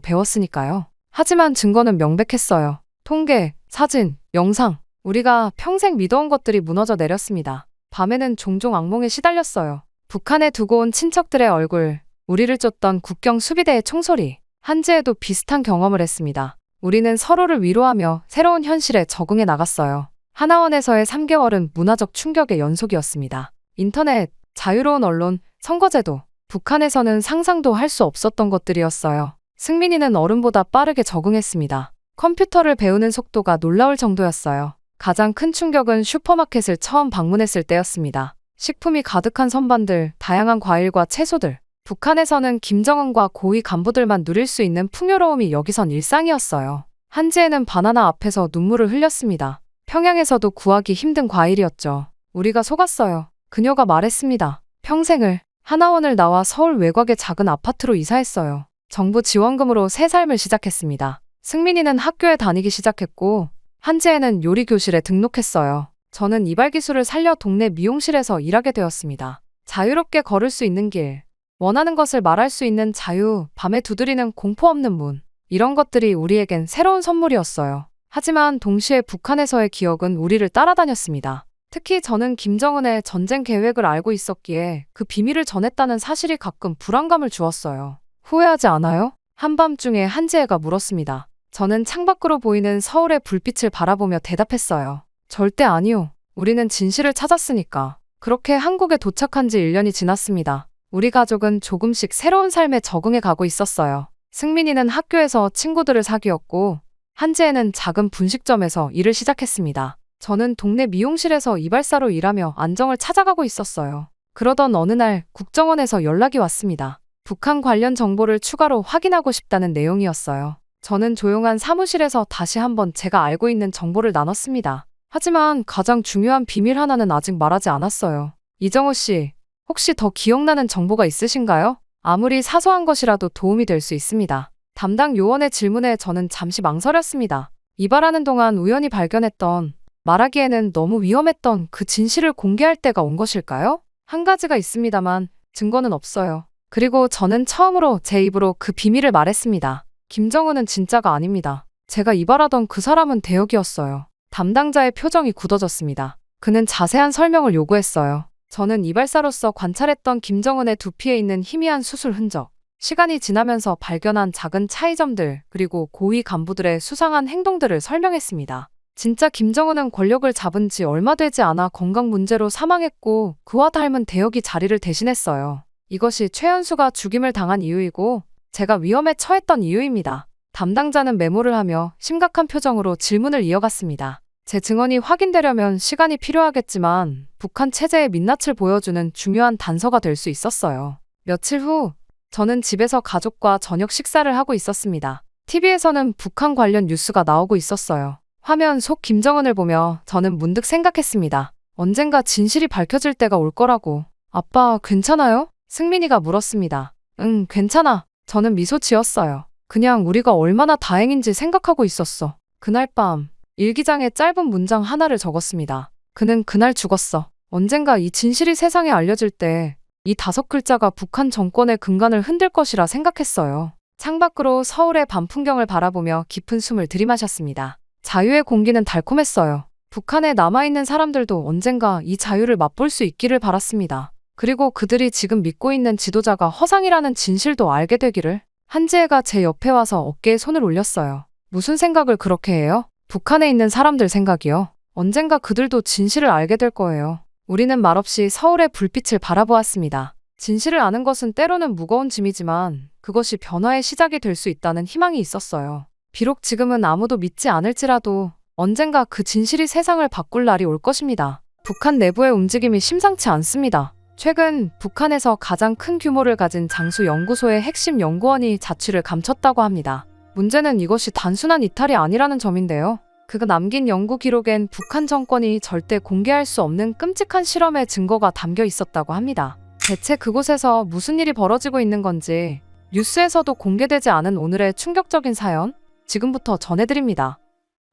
배웠으니까요. 하지만 증거는 명백했어요. 통계, 사진, 영상. 우리가 평생 믿어온 것들이 무너져 내렸습니다. 밤에는 종종 악몽에 시달렸어요. 북한에 두고 온 친척들의 얼굴, 우리를 쫓던 국경 수비대의 총소리. 한지에도 비슷한 경험을 했습니다. 우리는 서로를 위로하며 새로운 현실에 적응해 나갔어요. 하나원에서의 3개월은 문화적 충격의 연속이었습니다. 인터넷, 자유로운 언론, 선거제도. 북한에서는 상상도 할 수 없었던 것들이었어요. 승민이는 어른보다 빠르게 적응했습니다. 컴퓨터를 배우는 속도가 놀라울 정도였어요. 가장 큰 충격은 슈퍼마켓을 처음 방문했을 때였습니다. 식품이 가득한 선반들, 다양한 과일과 채소들. 북한에서는 김정은과 고위 간부들만 누릴 수 있는 풍요로움이 여기선 일상이었어요. 한지에는 바나나 앞에서 눈물을 흘렸습니다. 평양에서도 구하기 힘든 과일이었죠. 우리가 속았어요. 그녀가 말했습니다. 평생을. 하나원을 나와 서울 외곽의 작은 아파트로 이사했어요. 정부 지원금으로 새 삶을 시작했습니다. 승민이는 학교에 다니기 시작했고 한지에는 요리교실에 등록했어요. 저는 이발기술을 살려 동네 미용실에서 일하게 되었습니다. 자유롭게 걸을 수 있는 길, 원하는 것을 말할 수 있는 자유, 밤에 두드리는 공포 없는 문. 이런 것들이 우리에겐 새로운 선물이었어요. 하지만 동시에 북한에서의 기억은 우리를 따라다녔습니다. 특히 저는 김정은의 전쟁 계획을 알고 있었기에 그 비밀을 전했다는 사실이 가끔 불안감을 주었어요. 후회하지 않아요? 한밤중에 한지혜가 물었습니다. 저는 창밖으로 보이는 서울의 불빛을 바라보며 대답했어요. 절대 아니요. 우리는 진실을 찾았으니까. 그렇게 한국에 도착한 지 1년이 지났습니다. 우리 가족은 조금씩 새로운 삶에 적응해 가고 있었어요. 승민이는 학교에서 친구들을 사귀었고 한지혜는 작은 분식점에서 일을 시작했습니다. 저는 동네 미용실에서 이발사로 일하며 안정을 찾아가고 있었어요. 그러던 어느 날 국정원에서 연락이 왔습니다. 북한 관련 정보를 추가로 확인하고 싶다는 내용이었어요. 저는 조용한 사무실에서 다시 한번 제가 알고 있는 정보를 나눴습니다. 하지만 가장 중요한 비밀 하나는 아직 말하지 않았어요. 이정호 씨, 혹시 더 기억나는 정보가 있으신가요? 아무리 사소한 것이라도 도움이 될 수 있습니다. 담당 요원의 질문에 저는 잠시 망설였습니다. 이발하는 동안 우연히 발견했던, 말하기에는 너무 위험했던 그 진실을 공개할 때가 온 것일까요? 한 가지가 있습니다만 증거는 없어요. 그리고 저는 처음으로 제 입으로 그 비밀을 말했습니다. 김정은은 진짜가 아닙니다. 제가 이발하던 그 사람은 대역이었어요. 담당자의 표정이 굳어졌습니다. 그는 자세한 설명을 요구했어요. 저는 이발사로서 관찰했던 김정은의 두피에 있는 희미한 수술 흔적, 시간이 지나면서 발견한 작은 차이점들, 그리고 고위 간부들의 수상한 행동들을 설명했습니다. 진짜 김정은은 권력을 잡은 지 얼마 되지 않아 건강 문제로 사망했고 그와 닮은 대역이 자리를 대신했어요. 이것이 최연수가 죽임을 당한 이유이고 제가 위험에 처했던 이유입니다. 담당자는 메모를 하며 심각한 표정으로 질문을 이어갔습니다. 제 증언이 확인되려면 시간이 필요하겠지만 북한 체제의 민낯을 보여주는 중요한 단서가 될 수 있었어요. 며칠 후 저는 집에서 가족과 저녁 식사를 하고 있었습니다. TV에서는 북한 관련 뉴스가 나오고 있었어요. 화면 속 김정은을 보며 저는 문득 생각했습니다. 언젠가 진실이 밝혀질 때가 올 거라고. 아빠, 괜찮아요? 승민이가 물었습니다. 응, 괜찮아. 저는 미소 지었어요. 그냥 우리가 얼마나 다행인지 생각하고 있었어. 그날 밤 일기장에 짧은 문장 하나를 적었습니다. 그는 그날 죽었어. 언젠가 이 진실이 세상에 알려질 때 이 5글자가 북한 정권의 근간을 흔들 것이라 생각했어요. 창밖으로 서울의 밤 풍경을 바라보며 깊은 숨을 들이마셨습니다. 자유의 공기는 달콤했어요. 북한에 남아있는 사람들도 언젠가 이 자유를 맛볼 수 있기를 바랐습니다. 그리고 그들이 지금 믿고 있는 지도자가 허상이라는 진실도 알게 되기를. 한지혜가 제 옆에 와서 어깨에 손을 올렸어요. 무슨 생각을 그렇게 해요? 북한에 있는 사람들 생각이요. 언젠가 그들도 진실을 알게 될 거예요. 우리는 말없이 서울의 불빛을 바라보았습니다. 진실을 아는 것은 때로는 무거운 짐이지만 그것이 변화의 시작이 될 수 있다는 희망이 있었어요. 비록 지금은 아무도 믿지 않을지라도 언젠가 그 진실이 세상을 바꿀 날이 올 것입니다. 북한 내부의 움직임이 심상치 않습니다. 최근 북한에서 가장 큰 규모를 가진 장수 연구소의 핵심 연구원이 자취를 감췄다고 합니다. 문제는 이것이 단순한 이탈이 아니라는 점인데요. 그가 남긴 연구 기록엔 북한 정권이 절대 공개할 수 없는 끔찍한 실험의 증거가 담겨 있었다고 합니다. 대체 그곳에서 무슨 일이 벌어지고 있는 건지 뉴스에서도 공개되지 않은 오늘의 충격적인 사연 지금부터 전해드립니다.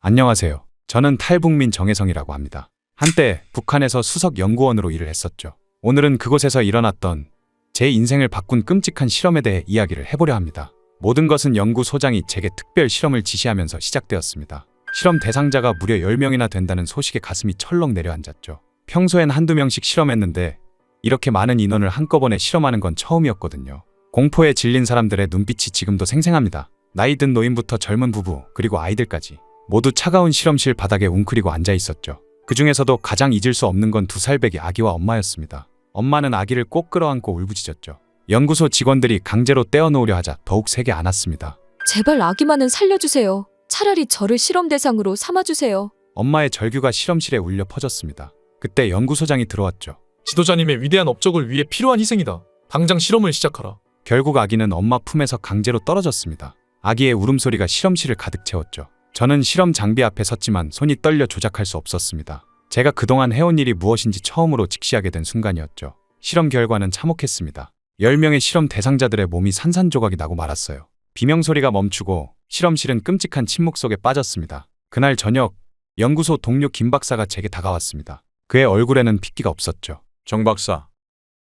안녕하세요. 저는 탈북민 정혜성이라고 합니다. 한때 북한에서 수석 연구원으로 일을 했었죠. 오늘은 그곳에서 일어났던 제 인생을 바꾼 끔찍한 실험에 대해 이야기를 해보려 합니다. 모든 것은 연구소장이 제게 특별 실험을 지시하면서 시작되었습니다. 실험 대상자가 무려 10명이나 된다는 소식에 가슴이 철렁 내려앉았죠. 평소엔 한두 명씩 실험했는데 이렇게 많은 인원을 한꺼번에 실험하는 건 처음이었거든요. 공포에 질린 사람들의 눈빛이 지금도 생생합니다. 나이 든 노인부터 젊은 부부 그리고 아이들까지 모두 차가운 실험실 바닥에 웅크리고 앉아 있었죠. 그 중에서도 가장 잊을 수 없는 건 2살배기 아기와 엄마였습니다. 엄마는 아기를 꼭 끌어안고 울부짖었죠. 연구소 직원들이 강제로 떼어놓으려 하자 더욱 세게 안았습니다. 제발 아기만은 살려주세요. 차라리 저를 실험 대상으로 삼아주세요. 엄마의 절규가 실험실에 울려 퍼졌습니다. 그때 연구소장이 들어왔죠. 지도자님의 위대한 업적을 위해 필요한 희생이다. 당장 실험을 시작하라. 결국 아기는 엄마 품에서 강제로 떨어졌습니다. 아기의 울음소리가 실험실을 가득 채웠죠. 저는 실험 장비 앞에 섰지만 손이 떨려 조작할 수 없었습니다. 제가 그동안 해온 일이 무엇인지 처음으로 직시하게 된 순간이었죠. 실험 결과는 참혹했습니다. 10명의 실험 대상자들의 몸이 산산조각이 나고 말았어요. 비명소리가 멈추고 실험실은 끔찍한 침묵 속에 빠졌습니다. 그날 저녁 연구소 동료 김 박사가 제게 다가왔습니다. 그의 얼굴에는 핏기가 없었죠. 정 박사,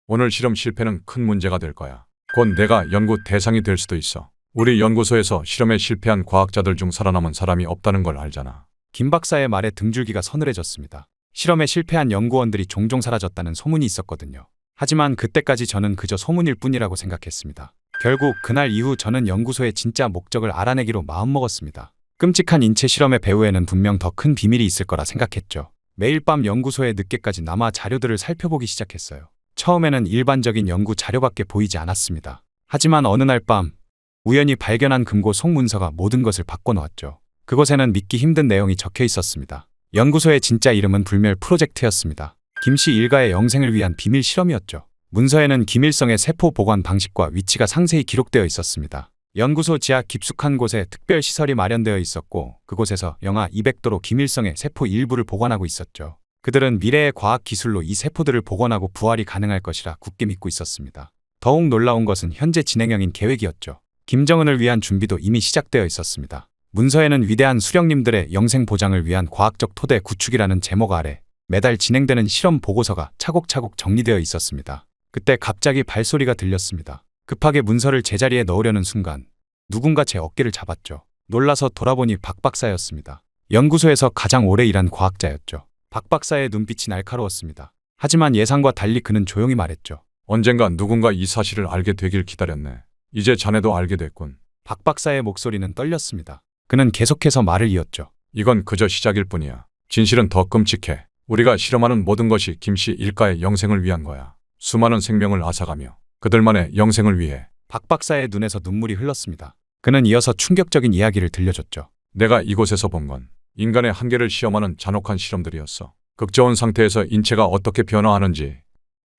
오늘 실험 실패는 큰 문제가 될 거야. 곧 내가 연구 대상이 될 수도 있어. 우리 연구소에서 실험에 실패한 과학자들 중 살아남은 사람이 없다는 걸 알잖아. 김 박사의 말에 등줄기가 서늘해졌습니다. 실험에 실패한 연구원들이 종종 사라졌다는 소문이 있었거든요. 하지만 그때까지 저는 그저 소문일 뿐이라고 생각했습니다. 결국 그날 이후 저는 연구소의 진짜 목적을 알아내기로 마음먹었습니다. 끔찍한 인체 실험의 배후에는 분명 더 큰 비밀이 있을 거라 생각했죠. 매일 밤 연구소에 늦게까지 남아 자료들을 살펴보기 시작했어요. 처음에는 일반적인 연구 자료밖에 보이지 않았습니다. 하지만 어느 날 밤 우연히 발견한 금고 송문서가 모든 것을 바꿔놓았죠. 그곳에는 믿기 힘든 내용이 적혀 있었습니다. 연구소의 진짜 이름은 불멸 프로젝트였습니다. 김씨 일가의 영생을 위한 비밀 실험이었죠. 문서에는 김일성의 세포 보관 방식과 위치가 상세히 기록되어 있었습니다. 연구소 지하 깊숙한 곳에 특별 시설이 마련되어 있었고 그곳에서 영하 200도로 김일성의 세포 일부를 보관하고 있었죠. 그들은 미래의 과학 기술로 이 세포들을 복원하고 부활이 가능할 것이라 굳게 믿고 있었습니다. 더욱 놀라운 것은 현재 진행형인 계획이었죠. 김정은을 위한 준비도 이미 시작되어 있었습니다. 문서에는 위대한 수령님들의 영생 보장을 위한 과학적 토대 구축이라는 제목 아래 매달 진행되는 실험 보고서가 차곡차곡 정리되어 있었습니다. 그때 갑자기 발소리가 들렸습니다. 급하게 문서를 제자리에 넣으려는 순간 누군가 제 어깨를 잡았죠. 놀라서 돌아보니 박 박사였습니다. 연구소에서 가장 오래 일한 과학자였죠. 박 박사의 눈빛이 날카로웠습니다. 하지만 예상과 달리 그는 조용히 말했죠. 언젠가 누군가 이 사실을 알게 되길 기다렸네. 이제 자네도 알게 됐군. 박 박사의 목소리는 떨렸습니다. 그는 계속해서 말을 이었죠. 이건 그저 시작일 뿐이야. 진실은 더 끔찍해. 우리가 실험하는 모든 것이 김씨 일가의 영생을 위한 거야. 수많은 생명을 앗아가며 그들만의 영생을 위해. 박 박사의 눈에서 눈물이 흘렀습니다. 그는 이어서 충격적인 이야기를 들려줬죠. 내가 이곳에서 본 건 인간의 한계를 시험하는 잔혹한 실험들이었어. 극저온 상태에서 인체가 어떻게 변화하는지,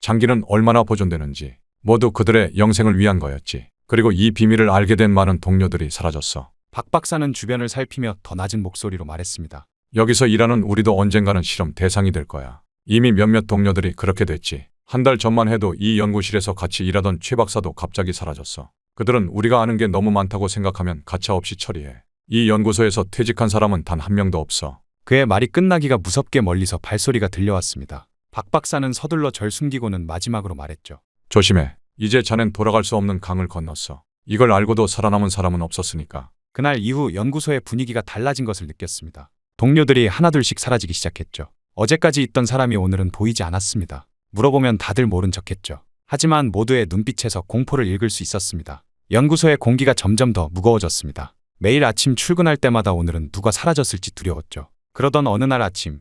장기는 얼마나 보존되는지 모두 그들의 영생을 위한 거였지. 그리고 이 비밀을 알게 된 많은 동료들이 사라졌어. 박 박사는 주변을 살피며 더 낮은 목소리로 말했습니다. 여기서 일하는 우리도 언젠가는 실험 대상이 될 거야. 이미 몇몇 동료들이 그렇게 됐지. 한 달 전만 해도 이 연구실에서 같이 일하던 최 박사도 갑자기 사라졌어. 그들은 우리가 아는 게 너무 많다고 생각하면 가차없이 처리해. 이 연구소에서 퇴직한 사람은 단 한 명도 없어. 그의 말이 끝나기가 무섭게 멀리서 발소리가 들려왔습니다. 박 박사는 서둘러 절 숨기고는 마지막으로 말했죠. 조심해. 이제 자넨 돌아갈 수 없는 강을 건넜어. 이걸 알고도 살아남은 사람은 없었으니까. 그날 이후 연구소의 분위기가 달라진 것을 느꼈습니다. 동료들이 하나둘씩 사라지기 시작했죠. 어제까지 있던 사람이 오늘은 보이지 않았습니다. 물어보면 다들 모른 척했죠. 하지만 모두의 눈빛에서 공포를 읽을 수 있었습니다. 연구소의 공기가 점점 더 무거워졌습니다. 매일 아침 출근할 때마다 오늘은 누가 사라졌을지 두려웠죠. 그러던 어느 날 아침,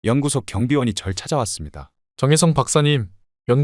연구소 경비원이 절 찾아왔습니다. 정혜성 박사님,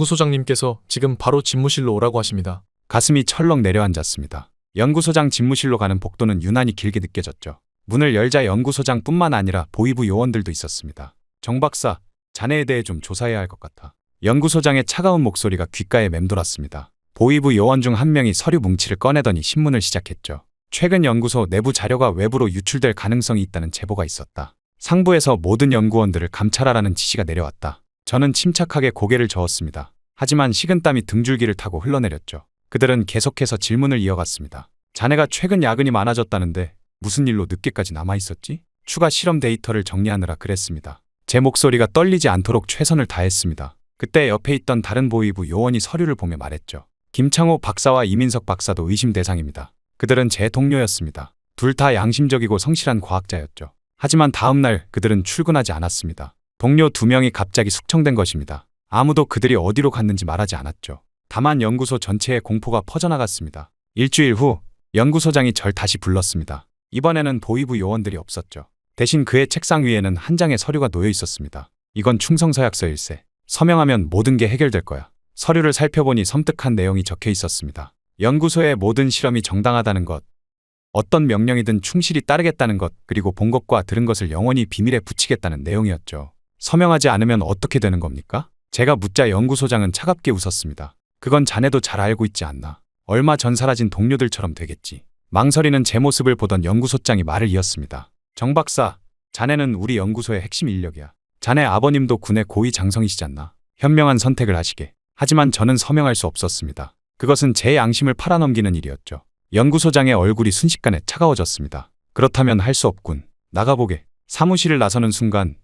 연구소장님께서 지금 바로 집무실로 오라고 하십니다. 가슴이 철렁 내려앉았습니다. 연구소장 집무실로 가는 복도는 유난히 길게 느껴졌죠. 문을 열자 연구소장뿐만 아니라 보이부 요원들도 있었습니다. 정 박사, 자네에 대해 좀 조사해야 할 것 같아. 연구소장의 차가운 목소리가 귓가에 맴돌았습니다. 보이부 요원 중 한 명이 서류 뭉치를 꺼내더니 신문을 시작했죠. 최근 연구소 내부 자료가 외부로 유출될 가능성이 있다는 제보가 있었다. 상부에서 모든 연구원들을 감찰하라는 지시가 내려왔다. 저는 침착하게 고개를 저었습니다. 하지만 식은땀이 등줄기를 타고 흘러내렸죠. 그들은 계속해서 질문을 이어갔습니다. 자네가 최근 야근이 많아졌다는데 무슨 일로 늦게까지 남아있었지? 추가 실험 데이터를 정리하느라 그랬습니다. 제 목소리가 떨리지 않도록 최선을 다했습니다. 그때 옆에 있던 다른 보위부 요원이 서류를 보며 말했죠. 김창호 박사와 이민석 박사도 의심 대상입니다. 그들은 제 동료였습니다. 둘 다 양심적이고 성실한 과학자였죠. 하지만 다음 날 그들은 출근하지 않았습니다. 동료 2명이 갑자기 숙청된 것입니다. 아무도 그들이 어디로 갔는지 말하지 않았죠. 다만 연구소 전체에 공포가 퍼져나갔습니다. 일주일 후 연구소장이 절 다시 불렀습니다. 이번에는 보위부 요원들이 없었죠. 대신 그의 책상 위에는 한 장의 서류가 놓여 있었습니다. 이건 충성서약서일세. 서명하면 모든 게 해결될 거야. 서류를 살펴보니 섬뜩한 내용이 적혀 있었습니다. 연구소의 모든 실험이 정당하다는 것, 어떤 명령이든 충실히 따르겠다는 것, 그리고 본 것과 들은 것을 영원히 비밀에 붙이겠다는 내용이었죠. 서명하지 않으면 어떻게 되는 겁니까? 제가 묻자 연구소장은 차갑게 웃었습니다. 그건 자네도 잘 알고 있지 않나. 얼마 전 사라진 동료들처럼 되겠지. 망설이는 제 모습을 보던 연구소장이 말을 이었습니다. 정 박사, 자네는 우리 연구소의 핵심 인력이야. 자네 아버님도 군의 고위 장성이시잖나. 현명한 선택을 하시게. 하지만 저는 서명할 수 없었습니다. 그것은 제 양심을 팔아넘기는 일이었죠. 연구소장의 얼굴이 순식간에 차가워졌습니다. 그렇다면 할 수 없군. 나가보게. 사무실을 나서는 순간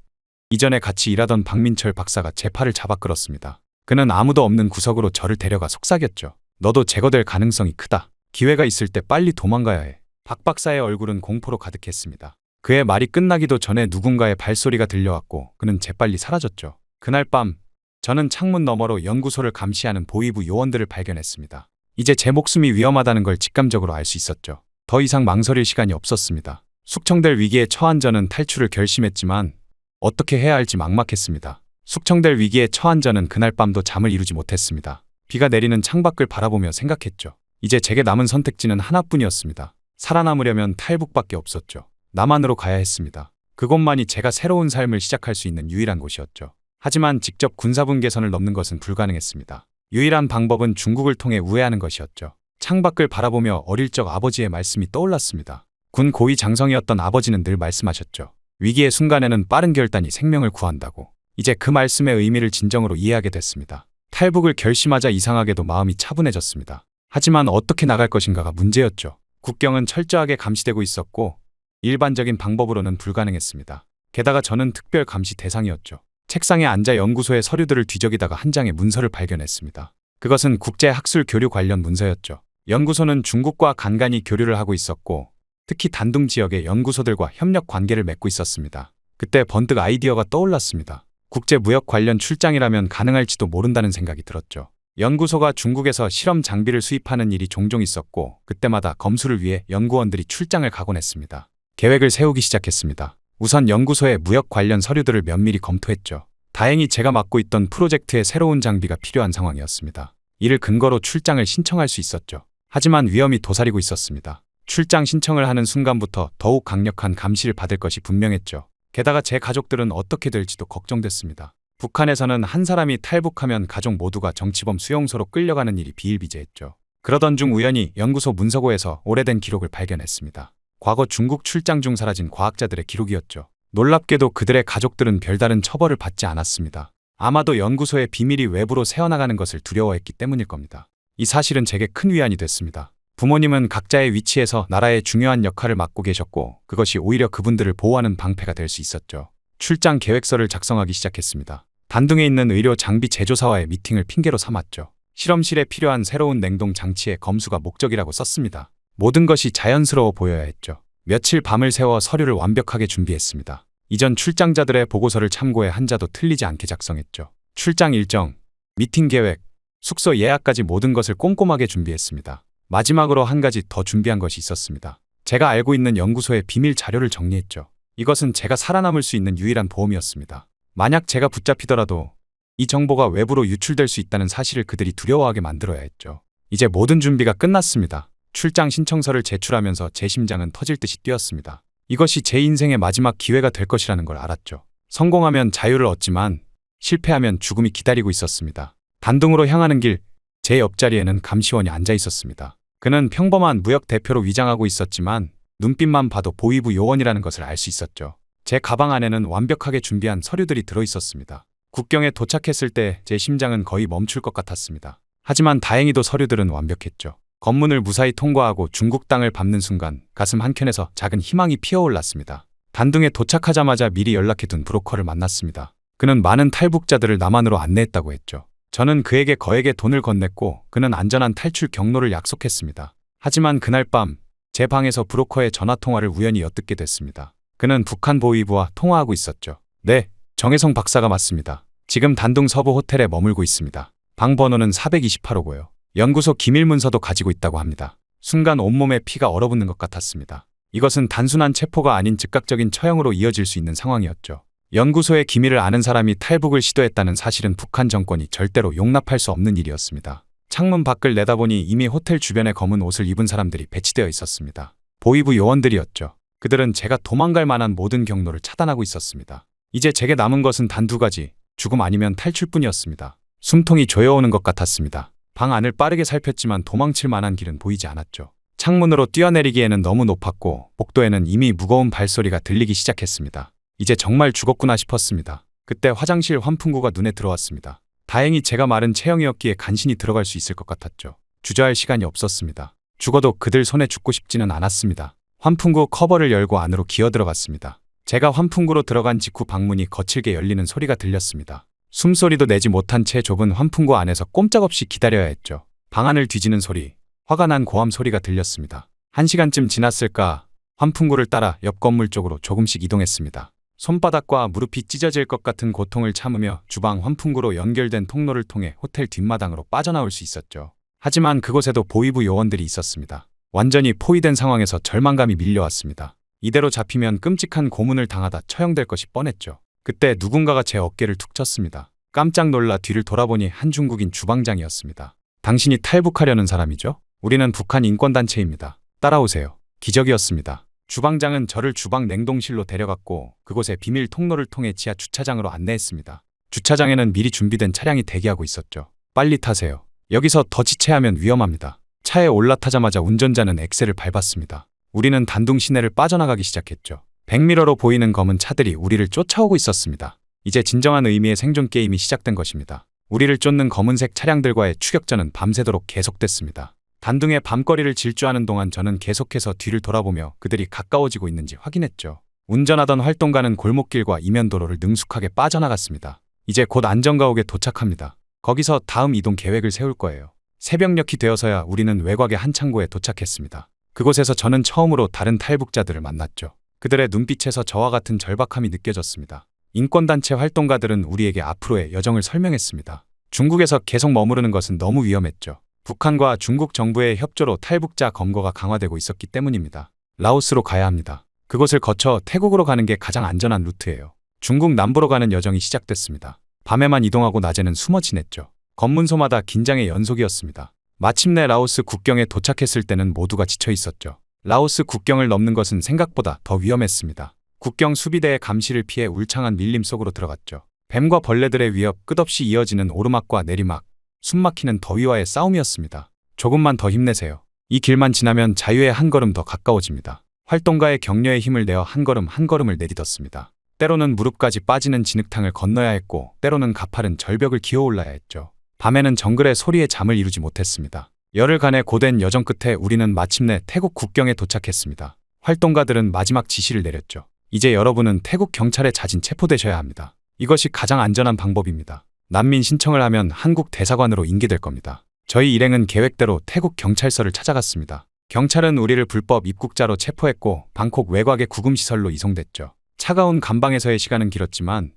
이전에 같이 일하던 박민철 박사가 제 팔을 잡아 끌었습니다. 그는 아무도 없는 구석으로 저를 데려가 속삭였죠. 너도 제거될 가능성이 크다. 기회가 있을 때 빨리 도망가야 해. 박 박사의 얼굴은 공포로 가득했습니다. 그의 말이 끝나기도 전에 누군가의 발소리가 들려왔고 그는 재빨리 사라졌죠. 그날 밤 저는 창문 너머로 연구소를 감시하는 보위부 요원들을 발견했습니다. 이제 제 목숨이 위험하다는 걸 직감적으로 알 수 있었죠. 더 이상 망설일 시간이 없었습니다. 숙청될 위기에 처한 저는 탈출을 결심했지만 어떻게 해야 할지 막막했습니다. 숙청될 위기에 처한 저는 그날 밤도 잠을 이루지 못했습니다. 비가 내리는 창밖을 바라보며 생각했죠. 이제 제게 남은 선택지는 하나뿐이었습니다. 살아남으려면 탈북밖에 없었죠. 남한으로 가야 했습니다. 그곳만이 제가 새로운 삶을 시작할 수 있는 유일한 곳이었죠. 하지만 직접 군사분 계선을 넘는 것은 불가능했습니다. 유일한 방법은 중국을 통해 우회하는 것이었죠. 창밖을 바라보며 어릴 적 아버지의 말씀이 떠올랐습니다. 군 고위 장성이었던 아버지는 늘 말씀하셨죠. 위기의 순간에는 빠른 결단이 생명을 구한다고. 이제 그 말씀의 의미를 진정으로 이해하게 됐습니다. 탈북을 결심하자 이상하게도 마음이 차분해졌습니다. 하지만 어떻게 나갈 것인가가 문제였죠. 국경은 철저하게 감시되고 있었고 일반적인 방법으로는 불가능했습니다. 게다가 저는 특별 감시 대상이었죠. 책상에 앉아 연구소의 서류들을 뒤적이다가 한 장의 문서를 발견했습니다. 그것은 국제학술 교류 관련 문서였죠. 연구소는 중국과 간간히 교류를 하고 있었고 특히 단둥 지역의 연구소들과 협력 관계를 맺고 있었습니다. 그때 번뜩 아이디어가 떠올랐습니다. 국제무역 관련 출장이라면 가능할지도 모른다는 생각이 들었죠. 연구소가 중국에서 실험 장비를 수입하는 일이 종종 있었고 그때마다 검수를 위해 연구원들이 출장을 가곤 했습니다. 계획을 세우기 시작했습니다. 우선 연구소의 무역 관련 서류들을 면밀히 검토했죠. 다행히 제가 맡고 있던 프로젝트에 새로운 장비가 필요한 상황이었습니다. 이를 근거로 출장을 신청할 수 있었죠. 하지만 위험이 도사리고 있었습니다. 출장 신청을 하는 순간부터 더욱 강력한 감시를 받을 것이 분명했죠. 게다가 제 가족들은 어떻게 될지도 걱정됐습니다. 북한에서는 한 사람이 탈북하면 가족 모두가 정치범 수용소로 끌려가는 일이 비일비재했죠. 그러던 중 우연히 연구소 문서고에서 오래된 기록을 발견했습니다. 과거 중국 출장 중 사라진 과학자들의 기록이었죠. 놀랍게도 그들의 가족들은 별다른 처벌을 받지 않았습니다. 아마도 연구소의 비밀이 외부로 새어나가는 것을 두려워했기 때문일 겁니다. 이 사실은 제게 큰 위안이 됐습니다. 부모님은 각자의 위치에서 나라의 중요한 역할을 맡고 계셨고 그것이 오히려 그분들을 보호하는 방패가 될 수 있었죠. 출장 계획서를 작성하기 시작했습니다. 단둥에 있는 의료 장비 제조사와의 미팅을 핑계로 삼았죠. 실험실에 필요한 새로운 냉동 장치의 검수가 목적이라고 썼습니다. 모든 것이 자연스러워 보여야 했죠. 며칠 밤을 새워 서류를 완벽하게 준비했습니다. 이전 출장자들의 보고서를 참고해 한자도 틀리지 않게 작성했죠. 출장 일정, 미팅 계획, 숙소 예약까지 모든 것을 꼼꼼하게 준비했습니다. 마지막으로 한 가지 더 준비한 것이 있었습니다. 제가 알고 있는 연구소의 비밀 자료를 정리했죠. 이것은 제가 살아남을 수 있는 유일한 보험이었습니다. 만약 제가 붙잡히더라도 이 정보가 외부로 유출될 수 있다는 사실을 그들이 두려워하게 만들어야 했죠. 이제 모든 준비가 끝났습니다. 출장 신청서를 제출하면서 제 심장은 터질 듯이 뛰었습니다. 이것이 제 인생의 마지막 기회가 될 것이라는 걸 알았죠. 성공하면 자유를 얻지만 실패하면 죽음이 기다리고 있었습니다. 단둥으로 향하는 길, 제 옆자리에는 감시원이 앉아 있었습니다. 그는 평범한 무역 대표로 위장하고 있었지만 눈빛만 봐도 보위부 요원이라는 것을 알 수 있었죠. 제 가방 안에는 완벽하게 준비한 서류들이 들어 있었습니다. 국경에 도착했을 때 제 심장은 거의 멈출 것 같았습니다. 하지만 다행히도 서류들은 완벽했죠. 검문을 무사히 통과하고 중국 땅을 밟는 순간 가슴 한켠에서 작은 희망이 피어올랐습니다. 단둥에 도착하자마자 미리 연락해둔 브로커를 만났습니다. 그는 많은 탈북자들을 남한으로 안내했다고 했죠. 저는 그에게 거액의 돈을 건넸고 그는 안전한 탈출 경로를 약속했습니다. 하지만 그날 밤 제 방에서 브로커의 전화통화를 우연히 엿듣게 됐습니다. 그는 북한 보위부와 통화하고 있었죠. 네, 정혜성 박사가 맞습니다. 지금 단둥 서부 호텔에 머물고 있습니다. 방 번호는 428호고요. 연구소 기밀문서도 가지고 있다고 합니다. 순간 온몸에 피가 얼어붙는 것 같았습니다. 이것은 단순한 체포가 아닌 즉각적인 처형으로 이어질 수 있는 상황이었죠. 연구소의 기밀을 아는 사람이 탈북을 시도했다는 사실은 북한 정권이 절대로 용납할 수 없는 일이었습니다. 창문 밖을 내다보니 이미 호텔 주변에 검은 옷을 입은 사람들이 배치되어 있었습니다. 보위부 요원들이었죠. 그들은 제가 도망갈 만한 모든 경로를 차단하고 있었습니다. 이제 제게 남은 것은 단 2가지, 죽음 아니면 탈출뿐이었습니다. 숨통이 조여오는 것 같았습니다. 방 안을 빠르게 살폈지만 도망칠 만한 길은 보이지 않았죠. 창문으로 뛰어내리기에는 너무 높았고 복도에는 이미 무거운 발소리가 들리기 시작했습니다. 이제 정말 죽었구나 싶었습니다. 그때 화장실 환풍구가 눈에 들어왔습니다. 다행히 제가 마른 체형이었기에 간신히 들어갈 수 있을 것 같았죠. 주저할 시간이 없었습니다. 죽어도 그들 손에 죽고 싶지는 않았습니다. 환풍구 커버를 열고 안으로 기어 들어갔습니다. 제가 환풍구로 들어간 직후 방문이 거칠게 열리는 소리가 들렸습니다. 숨소리도 내지 못한 채 좁은 환풍구 안에서 꼼짝없이 기다려야 했죠. 방 안을 뒤지는 소리, 화가 난 고함 소리가 들렸습니다. 1시간쯤 지났을까 환풍구를 따라 옆 건물 쪽으로 조금씩 이동했습니다. 손바닥과 무릎이 찢어질 것 같은 고통을 참으며 주방 환풍구로 연결된 통로를 통해 호텔 뒷마당으로 빠져나올 수 있었죠. 하지만 그곳에도 보위부 요원들이 있었습니다. 완전히 포위된 상황에서 절망감이 밀려왔습니다. 이대로 잡히면 끔찍한 고문을 당하다 처형될 것이 뻔했죠. 그때 누군가가 제 어깨를 툭 쳤습니다. 깜짝 놀라 뒤를 돌아보니 한 중국인 주방장이었습니다. 당신이 탈북하려는 사람이죠? 우리는 북한 인권단체입니다. 따라오세요. 기적이었습니다. 주방장은 저를 주방 냉동실로 데려갔고 그곳에 비밀 통로를 통해 지하 주차장으로 안내했습니다. 주차장에는 미리 준비된 차량이 대기하고 있었죠. 빨리 타세요. 여기서 더 지체하면 위험합니다. 차에 올라타자마자 운전자는 엑셀을 밟았습니다. 우리는 단둥 시내를 빠져나가기 시작했죠. 백미러로 보이는 검은 차들이 우리를 쫓아오고 있었습니다. 이제 진정한 의미의 생존 게임이 시작된 것입니다. 우리를 쫓는 검은색 차량들과의 추격전은 밤새도록 계속됐습니다. 단둥의 밤거리를 질주하는 동안 저는 계속해서 뒤를 돌아보며 그들이 가까워지고 있는지 확인했죠. 운전하던 활동가는 골목길과 이면도로를 능숙하게 빠져나갔습니다. 이제 곧 안전가옥에 도착합니다. 거기서 다음 이동 계획을 세울 거예요. 새벽녘이 되어서야 우리는 외곽의 한 창고에 도착했습니다. 그곳에서 저는 처음으로 다른 탈북자들을 만났죠. 그들의 눈빛에서 저와 같은 절박함이 느껴졌습니다. 인권단체 활동가들은 우리에게 앞으로의 여정을 설명했습니다. 중국에서 계속 머무르는 것은 너무 위험했죠. 북한과 중국 정부의 협조로 탈북자 검거가 강화되고 있었기 때문입니다. 라오스로 가야 합니다. 그곳을 거쳐 태국으로 가는 게 가장 안전한 루트예요. 중국 남부로 가는 여정이 시작됐습니다. 밤에만 이동하고 낮에는 숨어 지냈죠. 검문소마다 긴장의 연속이었습니다. 마침내 라오스 국경에 도착했을 때는 모두가 지쳐 있었죠. 라오스 국경을 넘는 것은 생각보다 더 위험했습니다. 국경 수비대의 감시를 피해 울창한 밀림 속으로 들어갔죠. 뱀과 벌레들의 위협, 끝없이 이어지는 오르막과 내리막, 숨막히는 더위와의 싸움이었습니다. 조금만 더 힘내세요. 이 길만 지나면 자유의 한 걸음 더 가까워집니다. 활동가의 격려에 힘을 내어 한 걸음 한 걸음을 내딛었습니다. 때로는 무릎까지 빠지는 진흙탕을 건너야 했고 때로는 가파른 절벽을 기어올라야 했죠. 밤에는 정글의 소리에 잠을 이루지 못했습니다. 열흘간의 고된 여정 끝에 우리는 마침내 태국 국경에 도착했습니다. 활동가들은 마지막 지시를 내렸죠. 이제 여러분은 태국 경찰에 자진 체포되셔야 합니다. 이것이 가장 안전한 방법입니다. 난민 신청을 하면 한국 대사관으로 인계될 겁니다. 저희 일행은 계획대로 태국 경찰서를 찾아갔습니다. 경찰은 우리를 불법 입국자로 체포했고 방콕 외곽의 구금시설로 이송됐죠. 차가운 감방에서의 시간은 길었지만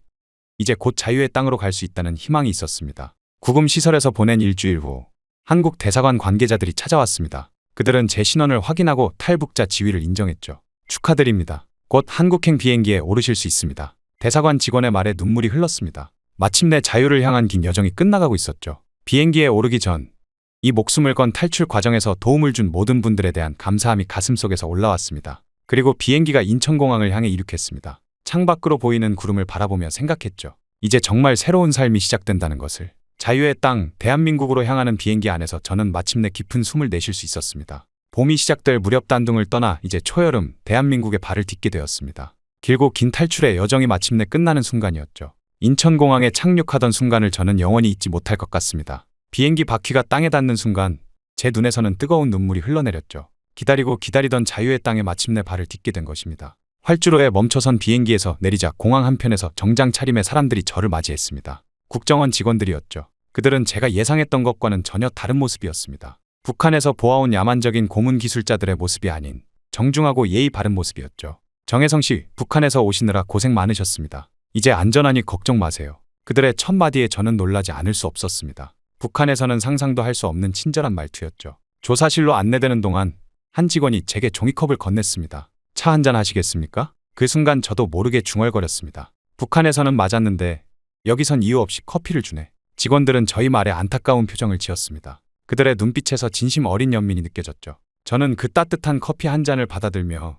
이제 곧 자유의 땅으로 갈 수 있다는 희망이 있었습니다. 구금시설에서 보낸 일주일 후 한국 대사관 관계자들이 찾아왔습니다. 그들은 제 신원을 확인하고 탈북자 지위를 인정했죠. 축하드립니다. 곧 한국행 비행기에 오르실 수 있습니다. 대사관 직원의 말에 눈물이 흘렀습니다. 마침내 자유를 향한 긴 여정이 끝나가고 있었죠. 비행기에 오르기 전 이 목숨을 건 탈출 과정에서 도움을 준 모든 분들에 대한 감사함이 가슴속에서 올라왔습니다. 그리고 비행기가 인천공항을 향해 이륙했습니다. 창밖으로 보이는 구름을 바라보며 생각했죠. 이제 정말 새로운 삶이 시작된다는 것을. 자유의 땅, 대한민국으로 향하는 비행기 안에서 저는 마침내 깊은 숨을 내쉴 수 있었습니다. 봄이 시작될 무렵 단둥을 떠나 이제 초여름 대한민국에 발을 딛게 되었습니다. 길고 긴 탈출의 여정이 마침내 끝나는 순간이었죠. 인천공항에 착륙하던 순간을 저는 영원히 잊지 못할 것 같습니다. 비행기 바퀴가 땅에 닿는 순간 제 눈에서는 뜨거운 눈물이 흘러내렸죠. 기다리고 기다리던 자유의 땅에 마침내 발을 딛게 된 것입니다. 활주로에 멈춰선 비행기에서 내리자 공항 한편에서 정장 차림의 사람들이 저를 맞이했습니다. 국정원 직원들이었죠. 그들은 제가 예상했던 것과는 전혀 다른 모습이었습니다. 북한에서 보아온 야만적인 고문 기술자들의 모습이 아닌 정중하고 예의 바른 모습이었죠. 정혜성 씨, 북한에서 오시느라 고생 많으셨습니다. 이제 안전하니 걱정 마세요. 그들의 첫 마디에 저는 놀라지 않을 수 없었습니다. 북한에서는 상상도 할 수 없는 친절한 말투였죠. 조사실로 안내되는 동안 한 직원이 제게 종이컵을 건넸습니다. 차 한잔 하시겠습니까? 그 순간 저도 모르게 중얼거렸습니다. 북한에서는 맞았는데 여기선 이유 없이 커피를 주네. 직원들은 저희 말에 안타까운 표정을 지었습니다. 그들의 눈빛에서 진심 어린 연민이 느껴졌죠. 저는 그 따뜻한 커피 한 잔을 받아들며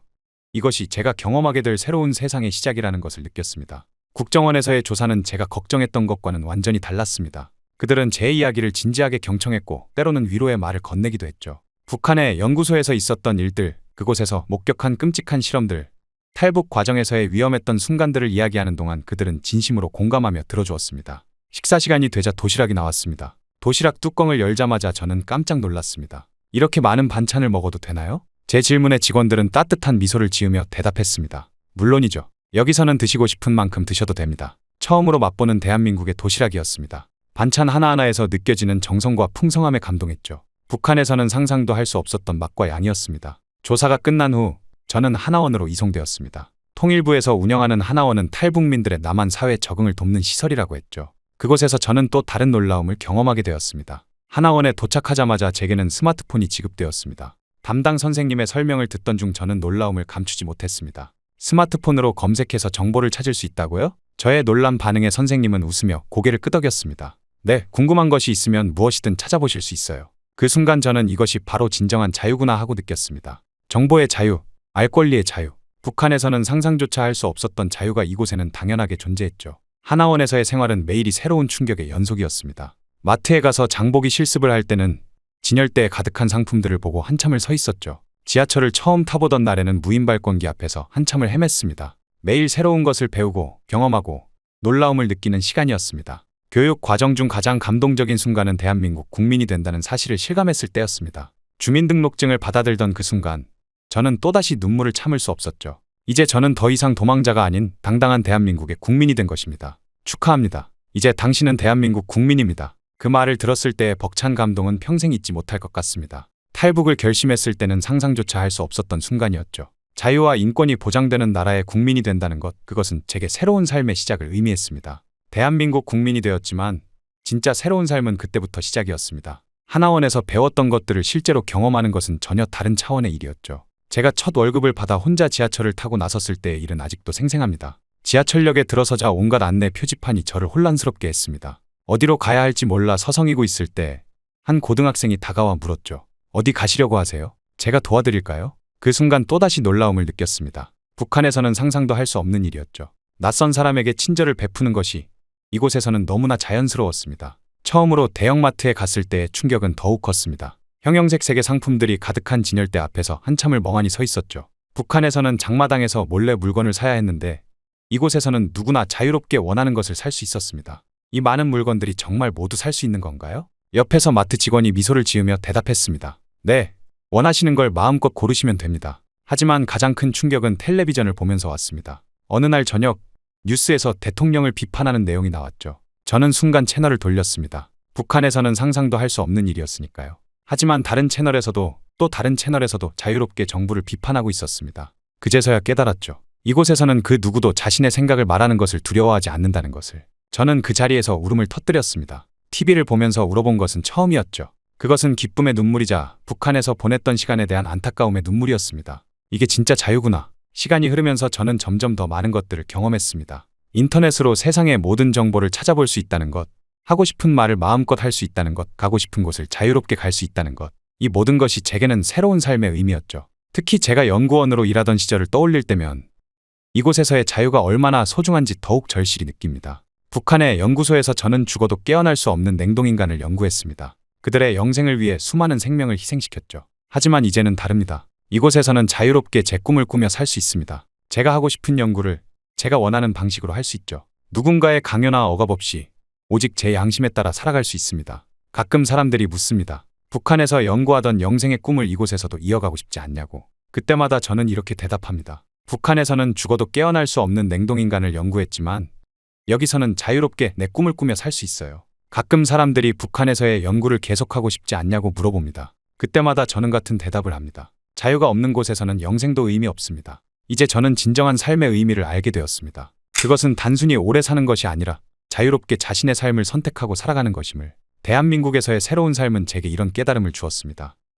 이것이 제가 경험하게 될 새로운 세상의 시작이라는 것을 느꼈습니다. 국정원에서의 조사는 제가 걱정했던 것과는 완전히 달랐습니다. 그들은 제 이야기를 진지하게 경청했고 때로는 위로의 말을 건네기도 했죠. 북한의 연구소에서 있었던 일들, 그곳에서 목격한 끔찍한 실험들, 탈북 과정에서의 위험했던 순간들을 이야기하는 동안 그들은 진심으로 공감하며 들어주었습니다. 식사 시간이 되자 도시락이 나왔습니다. 도시락 뚜껑을 열자마자 저는 깜짝 놀랐습니다. 이렇게 많은 반찬을 먹어도 되나요? 제 질문에 직원들은 따뜻한 미소를 지으며 대답했습니다. 물론이죠. 여기서는 드시고 싶은 만큼 드셔도 됩니다. 처음으로 맛보는 대한민국의 도시락이었습니다. 반찬 하나하나에서 느껴지는 정성과 풍성함에 감동했죠. 북한에서는 상상도 할 수 없었던 맛과 양이었습니다. 조사가 끝난 후 저는 하나원으로 이송되었습니다. 통일부에서 운영하는 하나원은 탈북민들의 남한 사회 적응을 돕는 시설이라고 했죠. 그곳에서 저는 또 다른 놀라움을 경험하게 되었습니다. 하나원에 도착하자마자 제게는 스마트폰이 지급되었습니다. 담당 선생님의 설명을 듣던 중 저는 놀라움을 감추지 못했습니다. 스마트폰으로 검색해서 정보를 찾을 수 있다고요? 저의 놀란 반응에 선생님은 웃으며 고개를 끄덕였습니다. 네, 궁금한 것이 있으면 무엇이든 찾아보실 수 있어요. 그 순간 저는 이것이 바로 진정한 자유구나 하고 느꼈습니다. 정보의 자유, 알 권리의 자유. 북한에서는 상상조차 할 수 없었던 자유가 이곳에는 당연하게 존재했죠. 하나원에서의 생활은 매일이 새로운 충격의 연속이었습니다. 마트에 가서 장보기 실습을 할 때는 진열대에 가득한 상품들을 보고 한참을 서 있었죠. 지하철을 처음 타보던 날에는 무인 발권기 앞에서 한참을 헤맸습니다. 매일 새로운 것을 배우고 경험하고 놀라움을 느끼는 시간이었습니다. 교육 과정 중 가장 감동적인 순간은 대한민국 국민이 된다는 사실을 실감했을 때였습니다. 주민등록증을 받아들던 그 순간 저는 또다시 눈물을 참을 수 없었죠. 이제 저는 더 이상 도망자가 아닌 당당한 대한민국의 국민이 된 것입니다. 축하합니다. 이제 당신은 대한민국 국민입니다. 그 말을 들었을 때의 벅찬 감동은 평생 잊지 못할 것 같습니다. 탈북을 결심했을 때는 상상조차 할 수 없었던 순간이었죠. 자유와 인권이 보장되는 나라의 국민이 된다는 것, 그것은 제게 새로운 삶의 시작을 의미했습니다. 대한민국 국민이 되었지만 진짜 새로운 삶은 그때부터 시작이었습니다. 하나원에서 배웠던 것들을 실제로 경험하는 것은 전혀 다른 차원의 일이었죠. 제가 첫 월급을 받아 혼자 지하철을 타고 나섰을 때의 일은 아직도 생생합니다. 지하철역에 들어서자 온갖 안내 표지판이 저를 혼란스럽게 했습니다. 어디로 가야 할지 몰라 서성이고 있을 때 한 고등학생이 다가와 물었죠. 어디 가시려고 하세요? 제가 도와드릴까요? 그 순간 또다시 놀라움을 느꼈습니다. 북한에서는 상상도 할 수 없는 일이었죠. 낯선 사람에게 친절을 베푸는 것이 이곳에서는 너무나 자연스러웠습니다. 처음으로 대형마트에 갔을 때의 충격은 더욱 컸습니다. 형형색 색의 상품들이 가득한 진열대 앞에서 한참을 멍하니 서 있었죠. 북한에서는 장마당에서 몰래 물건을 사야 했는데 이곳에서는 누구나 자유롭게 원하는 것을 살 수 있었습니다. 이 많은 물건들이 정말 모두 살 수 있는 건가요? 옆에서 마트 직원이 미소를 지으며 대답했습니다. 네, 원하시는 걸 마음껏 고르시면 됩니다. 하지만 가장 큰 충격은 텔레비전을 보면서 왔습니다. 어느 날 저녁 뉴스에서 대통령을 비판하는 내용이 나왔죠. 저는 순간 채널을 돌렸습니다. 북한에서는 상상도 할 수 없는 일이었으니까요. 하지만 다른 채널에서도 또 다른 채널에서도 자유롭게 정부를 비판하고 있었습니다. 그제서야 깨달았죠. 이곳에서는 그 누구도 자신의 생각을 말하는 것을 두려워하지 않는다는 것을. 저는 그 자리에서 울음을 터뜨렸습니다. TV를 보면서 울어본 것은 처음이었죠. 그것은 기쁨의 눈물이자 북한에서 보냈던 시간에 대한 안타까움의 눈물이었습니다. 이게 진짜 자유구나. 시간이 흐르면서 저는 점점 더 많은 것들을 경험했습니다. 인터넷으로 세상의 모든 정보를 찾아볼 수 있다는 것, 하고 싶은 말을 마음껏 할 수 있다는 것, 가고 싶은 곳을 자유롭게 갈 수 있다는 것. 이 모든 것이 제게는 새로운 삶의 의미였죠. 특히 제가 연구원으로 일하던 시절을 떠올릴 때면 이곳에서의 자유가 얼마나 소중한지 더욱 절실히 느낍니다. 북한의 연구소에서 저는 죽어도 깨어날 수 없는 냉동인간을 연구했습니다. 그들의 영생을 위해 수많은 생명을 희생시켰죠. 하지만 이제는 다릅니다. 이곳에서는 자유롭게 제 꿈을 꾸며 살 수 있습니다. 제가 하고 싶은 연구를 제가 원하는 방식으로 할 수 있죠. 누군가의 강요나 억압 없이 오직 제 양심에 따라 살아갈 수 있습니다. 가끔 사람들이 묻습니다. 북한에서 연구하던 영생의 꿈을 이곳에서도 이어가고 싶지 않냐고. 그때마다 저는 이렇게 대답합니다. 북한에서는 죽어도 깨어날 수 없는 냉동인간을 연구했지만 여기서는 자유롭게 내 꿈을 꾸며 살 수 있어요. 가끔 사람들이 북한에서의 연구를 계속하고 싶지 않냐고 물어봅니다. 그때마다 저는 같은 대답을 합니다. 자유가 없는 곳에서는 영생도 의미 없습니다. 이제 저는 진정한 삶의 의미를 알게 되었습니다. 그것은 단순히 오래 사는 것이 아니라 자유롭게 자신의 삶을 선택하고 살아가는 것임을. 대한민국에서의 새로운 삶은 제게 이런 깨달음을 주었습니다.